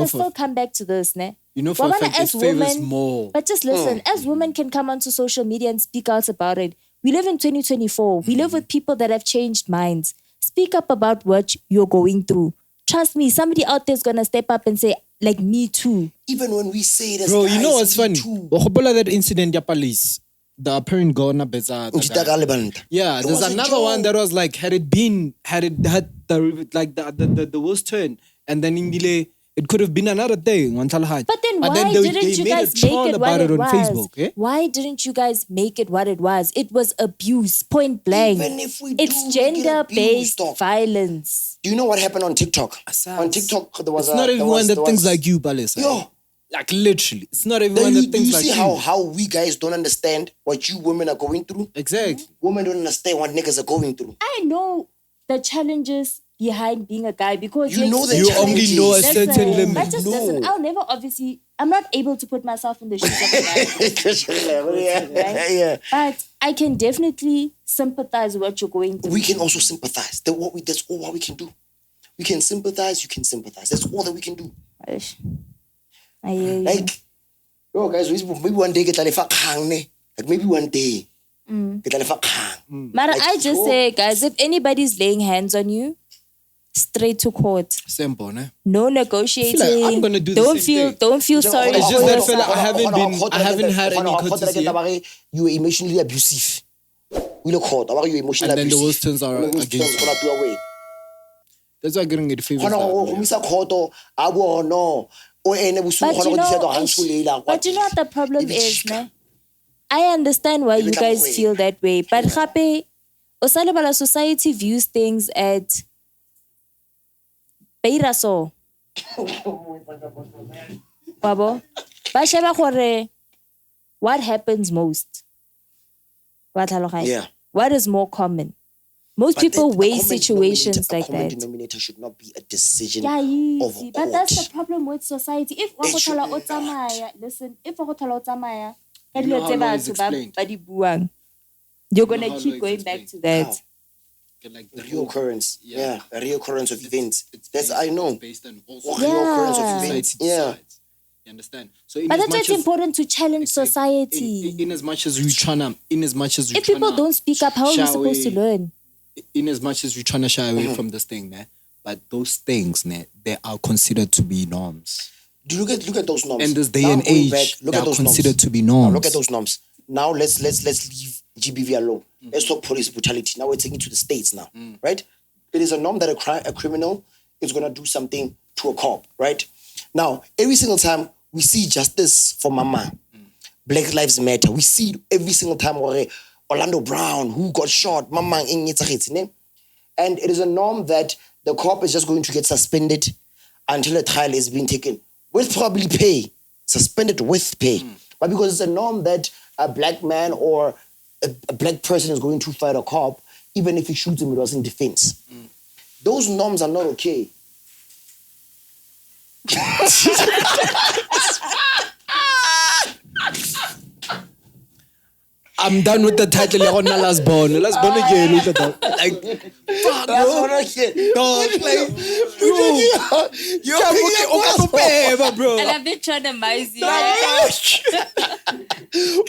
still come back to this, ne? You know for a fact it favors more. But just listen, as women can come onto social media and speak out about it. We live in 2024. We live with people that have changed minds. Speak up about what you're going through. Trust me, somebody out there is gonna step up and say, like, me too. Even when we say this, bro, guys, you know what's funny? Too. That incident, police. The apparent governor yeah, there's another one that was like, had it had the worst turn, and then in delay, it could have been another thing. But then why didn't you guys make it what it was? Facebook, eh? Why didn't you guys make it what it was? It was abuse, point blank. Even if we it's gender-based violence. Do you know what happened on TikTok? On TikTok, there was it's not everyone that thinks like you, Palesa. Yo. Like, literally. It's not everyone that thinks like you. You see how we guys don't understand what you women are going through? Exactly. Women don't understand what niggas are going through. I know the challenges behind being a guy because You know the You only challenges. know a Listen, certain limit. but just listen, No. I'll never obviously, I'm not able to put myself in the shoes of a guy. Yeah. But I can definitely sympathize with what you're going through. We can also sympathize. That's all what we can do. We can sympathize, you can sympathize. That's all that we can do. Eish. I hear you. Like, yo guys, maybe one day get like maybe one day. Get But I just say, guys, if anybody's laying hands on you, straight to court. Simple, ne? No negotiating. I feel like I'm gonna do the don't same feel thing. Don't feel sorry. It's just for that yourself. fella, I haven't had any courtesy. You were emotionally abusive. We look hot. You emotionally And then the abusive. worst turns are against you. That's why I getting it favors. But you know what the problem is, ne? I understand why you guys feel that way, but gape, osalebala society views things at Beiraso. Babo, ba sheba gore what happens most? Yeah. What is more common? Most people weigh situations like common that. denominator should not be a decision Yeah, of a easy. But that's court. the problem with society. If It should wakothala not. otsamaya, listen, if wakothala otsamaya, You know how law is explained. you're You know gonna how keep law is going back to explained. that. How? Like A the whole- reoccurrence. Yeah. Yeah. A reoccurrence of events. It's That's based- I know. It's based on also Reoccurrence of Yeah. events. society Yeah. decides. You understand? So in But as that's why much it's as- important to challenge society. In as much as we tryna, If people don't speak up, how are we supposed to learn? In as much as we're trying to shy away from this thing, ne? But those things, ne, they are considered to be norms. Do you look at those norms? In this day Now and going age, back, look they at are those considered norms. to be Now norms. look at those norms. Now let's leave GBV alone. Let's talk police brutality. Now we're taking it to the States now, right? It is a norm that a criminal is gonna do something to a cop, right? Now, every single time we see justice for Mama, Black Lives Matter, we see it every single time Orlando Brown, who got shot, Mama in and it is a norm that the cop is just going to get suspended until a trial is being taken with probably pay, suspended with pay. But because it's a norm that a black man or a black person is going to fight a cop, even if he shoots him, it was in defense. Those norms are not okay. I'm done with the title. Last born again. Look at that. Like, fuck, That's bro. not okay. Dog, like, bro. And I've been trying to mice you.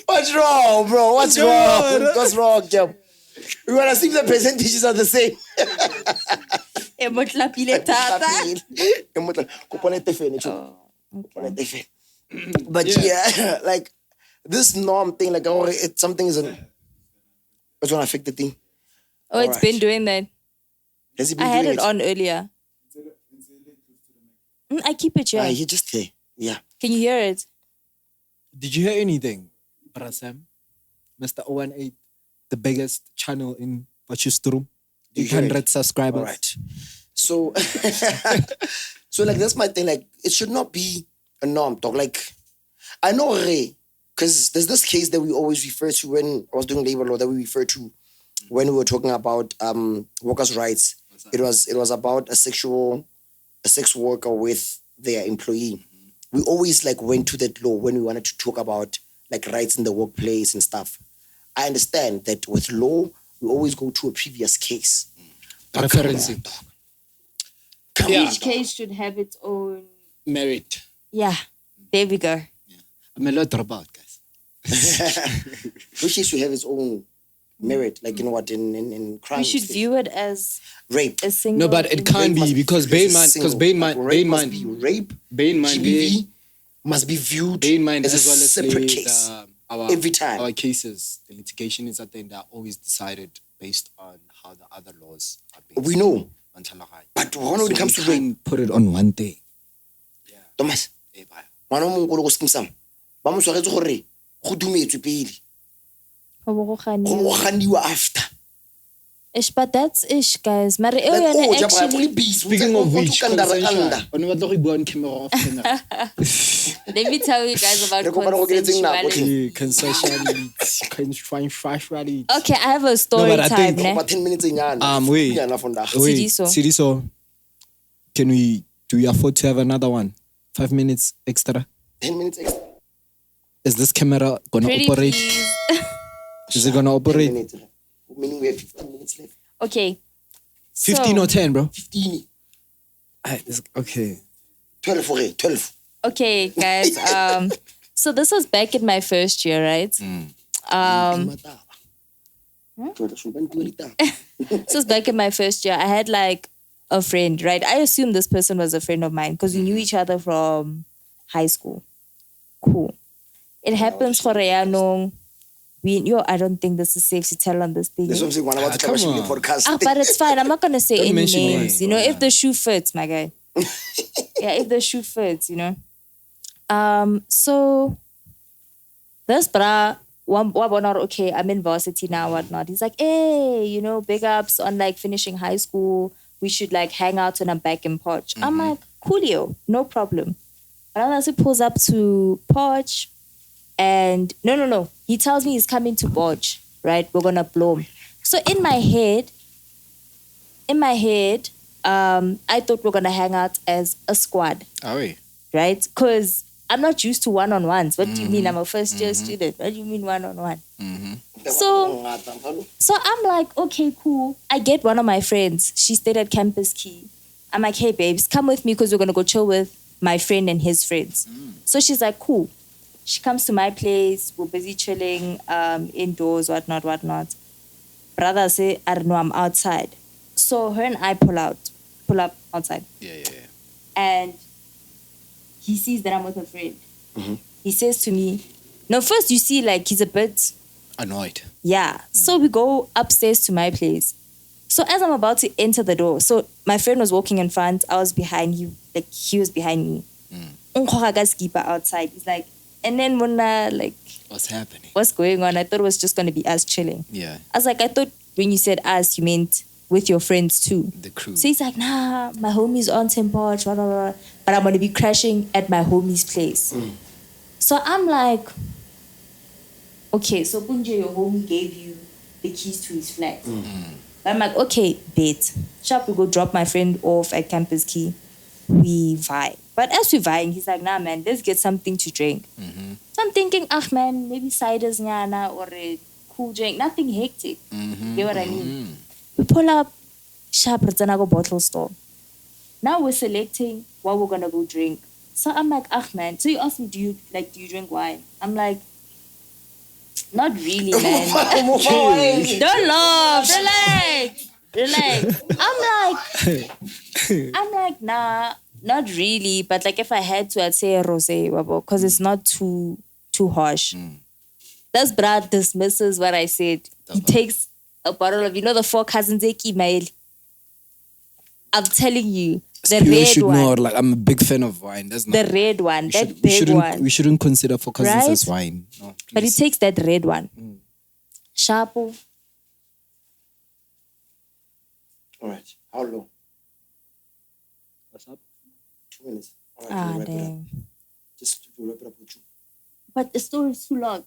What's wrong, bro? What's God. wrong? What's wrong, Kim? We want to see if the percentages are the same. But yeah, like this norm thing, like it's something it's going to affect the thing. Oh, it's Alright. been doing that. Has he been I had doing it on earlier. I keep it here. He just there. Yeah. Can you hear it? Did you hear anything, Brasem? Mr. 018, the biggest channel in Potchefstroom, Did you hear 800 it? subscribers. All right. So, so like that's my thing. Like it should not be a norm, dog. Like I know, because there's this case that we always refer to when I was doing labor law that we refer to when we were talking about workers' rights. It was about a sex worker with their employee. We always like went to that law when we wanted to talk about like rights in the workplace and stuff. I understand that with law we always go to a previous case. But come on, Referencing. dog. Come on, Each dog. case should have its own. Merit. Yeah, there we go. I'm a lot about, guys. Which case should have its own merit, like in what in crime. We should view it as rape. a single. No, but it can't be because bear in mind, rape must be rape. bear in mind, GBV must be viewed bear in mind as a as well as separate the, case. our, every time. our cases, the litigation is a thing that are always decided based on how the other laws are based. We know, on Talahai. but when it comes to we rape, can't put it on one thing. Thomas, Eh, bye. ngwana o mongwe ko le go skim sam. Ba mo tshwaretse gore go dumetswe pele. Go ganiwa after. Ish, but that's ish, guys. Mara Like, oh, actually, Speaking of which, consensual. let me tell you guys about consensuality. Consensuality. Okay, I have a story but I time. think- Ne? 10 minutes in Wait, Tshidiso. Tshidiso, do we afford to have another one? 5 minutes extra? 10 minutes extra. Is this camera gonna Pretty operate? please. Is it gonna 10 operate? minutes. Meaning we have 15 minutes left. Okay. 15 or 10, bro? 15. Okay. 12, okay, 12. Okay, guys. So this was back in my first year, right? This was back in my first year. I had like a friend, right? I assume this person was a friend of mine because we knew each other from high school. Cool. It happens for Reyanong. I don't think this is safe to tell on this thing. This was one about come on. podcast. But it's fine. I'm not gonna say Don't any mention names. names, You know, bro. if the shoe fits, my guy. Yeah, if the shoe fits, you know. So this bra, okay, I'm in varsity now, whatnot. He's like, hey, you know, big ups on like finishing high school. We should like hang out when I'm back in Poch. I'm like, coolio, no problem. But as he pulls up to Poch, and no. He tells me he's coming to Poch, right? We're gonna blow him. So in my head, I thought we're gonna hang out as a squad, Oh, wait. right? Because I'm not used to one-on-ones. What do you mean? I'm a first-year student. What do you mean one-on-one? So I'm like, okay, cool. I get one of my friends. She stayed at Campus Key. I'm like, hey, babes, come with me because we're gonna go chill with my friend and his friends. So she's like, cool. She comes to my place. We're busy chilling indoors, whatnot. Brother say, I don't know, I'm outside. So her and I pull up outside. Yeah. And he sees that I'm with a friend. He says to me, no, first you see like he's a bit, Annoyed. yeah. So we go upstairs to my place. So as I'm about to enter the door, so my friend was walking in front, I was behind you, like he was behind me. Outside. He's like, and then when like, What's happening? what's going on? I thought it was just going to be us chilling. Yeah. I was like, I thought when you said us, you meant with your friends too. The crew. So he's like, nah, my homie's on Temport, blah, blah, blah, but I'm going to be crashing at my homie's place. So I'm like, okay, so Punje, your homie gave you the keys to his flat. I'm like, okay, bet. Sharp, we go drop my friend off at Campus Key. We vibe. But as we vying, he's like, nah, man, let's get something to drink. So I'm thinking, man, maybe ciders nyana or a cool drink. Nothing hectic. You know what I mean? We pull up, sharp, go bottle store. Now we're selecting what we're gonna go drink. So I'm like, man. So you asked me, do you drink wine? I'm like, not really, man. Don't laugh. Relax. I'm like, nah, not really. But like if I had to, I'd say a rosé, because it's not too harsh. This brat dismisses what I said. He takes a bottle of, the 4 cousins Mail. I'm telling you, the People red should one. know, like, I'm a big fan of wine. That's not, The red one, that we big shouldn't, one. We shouldn't consider for cousins Right? as wine. No, But he please. takes that red one. Sharpo. All right. How long? What's up? 2 minutes. All right, we'll wrap it up. Damn. Just to wrap it up with you. But the story is too long.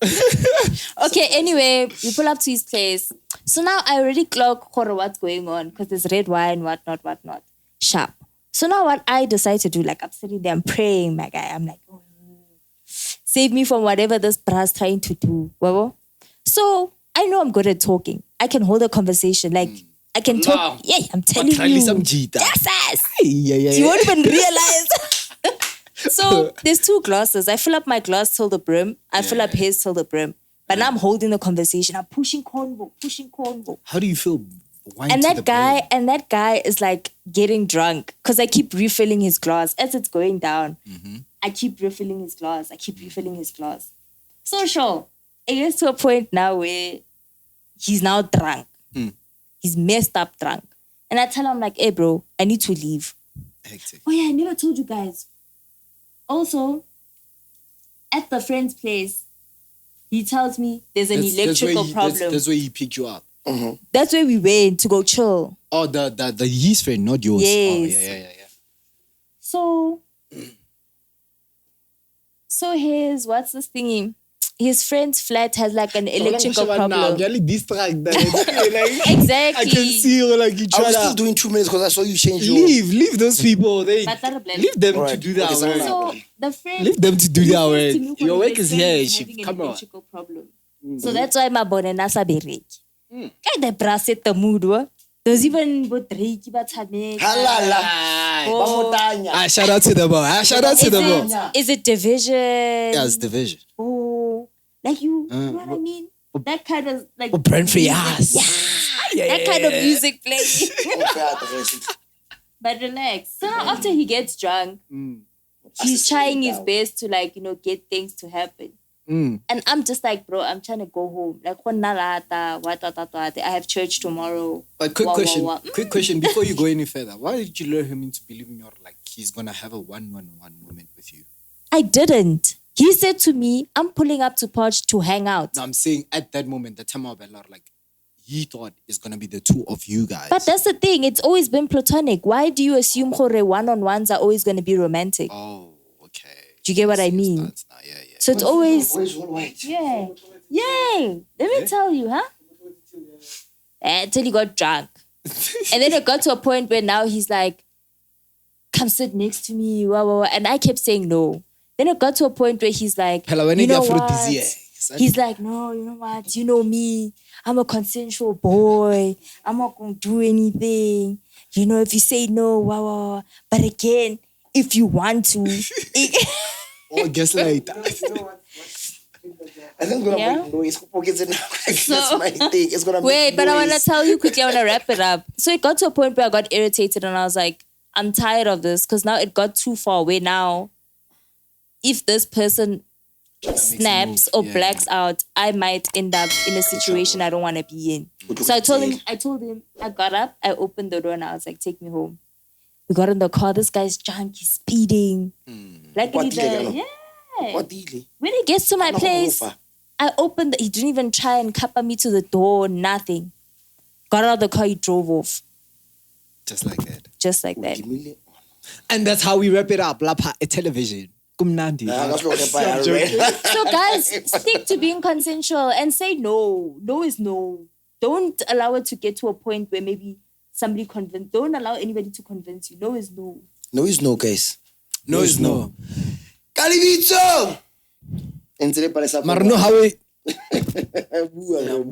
Okay, anyway, we pull up to his place. So now I already clock what's going on because there's red wine, whatnot. Sharp. So now what I decide to do, like I'm sitting there, I'm praying, my guy. I'm like, oh, save me from whatever this bra's trying to do. Wabo? So I know I'm good at talking. I can hold a conversation. Like I can talk. Yeah, I'm telling you. Yes. Yeah. You won't even realize. So there's 2 glasses. I fill up my glass till the brim. I fill up his till the brim. But now I'm holding the conversation. I'm pushing convo. How do you feel? Wine And to that the guy is like getting drunk because I keep refilling his glass as it's going down. I keep refilling his glass. So sure, it gets to a point now where he's now drunk. He's messed up drunk. And I tell him, like, hey, bro, I need to leave. Hectic. Oh, yeah, I never told you guys. Also, at the friend's place, he tells me there's an electrical problem. That's where he picked you up. That's where we went to go chill. Oh, the his friend, not yours. Yes. Oh, yeah. So what's this thingy? His friend's flat has like an electrical problem. Exactly. Exactly. I can see you like you I try was still to doing 2 minutes because I saw you change your... leave those people. Leave them to Alright. do their Okay, work. So the friend Leave them to do their says work. to me, Your work his is friend here. having an Come on. electrical problem. So that's why my bonnet nasa bereki. Kaya the brass set the mood. There's even what Drake Batameka. Halala. Oh. Bamotanya. Shout out to the boy. Shout out to the boy. Is it division? Yeah, it's division. Oh, like you know what I mean? That kind of like Brand free ass. that kind of music playing. But relax. So now after he gets drunk, he's trying his best to like, get things to happen. And I'm just like, bro, I'm trying to go home. Like, I have church tomorrow. But quick question before you go any further. Why did you lure him into believing you're like he's gonna have a one-on-one moment with you? I didn't. He said to me, I'm pulling up to Porch to hang out. No, I'm saying at that moment, the time of like he thought it's gonna be the two of you guys. But that's the thing. It's always been platonic. Why do you assume one-on-ones are always going to be romantic? Oh, okay. Do you get what I mean? Yeah. So it's always... White. Yeah. Let me tell you, huh? Until he got drunk. And then it got to a point where now he's like, come sit next to me. And I kept saying no. Then it got to a point where he's like, you know what? He's like, no, you know what? You know me. I'm a consensual boy. I'm not going to do anything. If you say no, but again, if you want to. Oh, guess like I think I'm gonna make noise. That's my thing. It's gonna Wait, make but I noise. want to tell you quickly. I want to wrap it up. So it got to a point where I got irritated and I was like, I'm tired of this because now it got too far away. Now, if this person snaps or blacks out, I might end up in a situation I don't want to be in. So I told him, I got up, I opened the door and I was like, take me home. We got in the car, this guy's drunk, he's speeding. Luckily, when he gets to my place, I opened, he didn't even try and kappa me to the door, nothing. Got out of the car, he drove off. Just like that. Just like that. And that's how we wrap it up. Lapha, a television. Kumnandi. So guys, stick to being consensual and say no. No is no. Don't allow it to get to a point where maybe somebody don't allow anybody to convince you. No is no. No is no, guys. No is no. Kalibitso! Entsele Palesa. Marno how we... Bua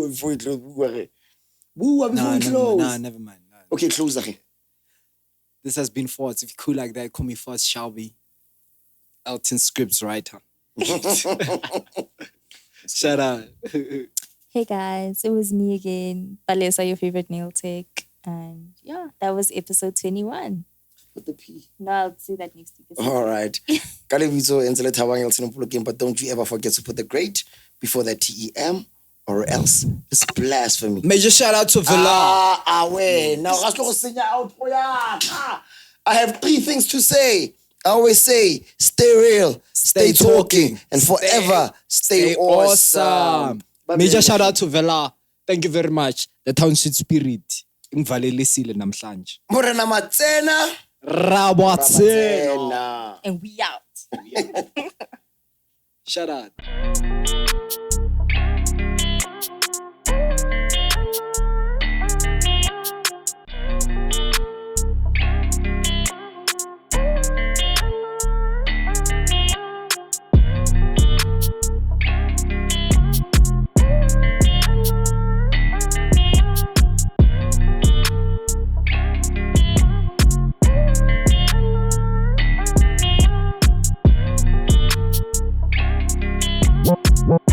before you close. Bua before you close. Nah, never mind. Okay, close again. This has been Forts. If you're cool like that, call me Forts Shelby. Elton Scripts writer. Shout out. Hey guys, it was me again. Palesa, your favorite nail tech. And yeah, that was episode 21. Put the P. No, I'll say that next week. All right. Kalibitso Entsele Tabang Elton Pulukim, but don't you ever forget to put the great before the TEM or else it's blasphemy. Major shout out to Villa. Now I have 3 things to say. I always say, stay real, stay talking, and forever stay awesome. Major shout out to Villa. Thank you very much. The township spirit. Ngivalelisile namhlanje. Morena Matsena. Rabatsena. And we out. Shout out. What?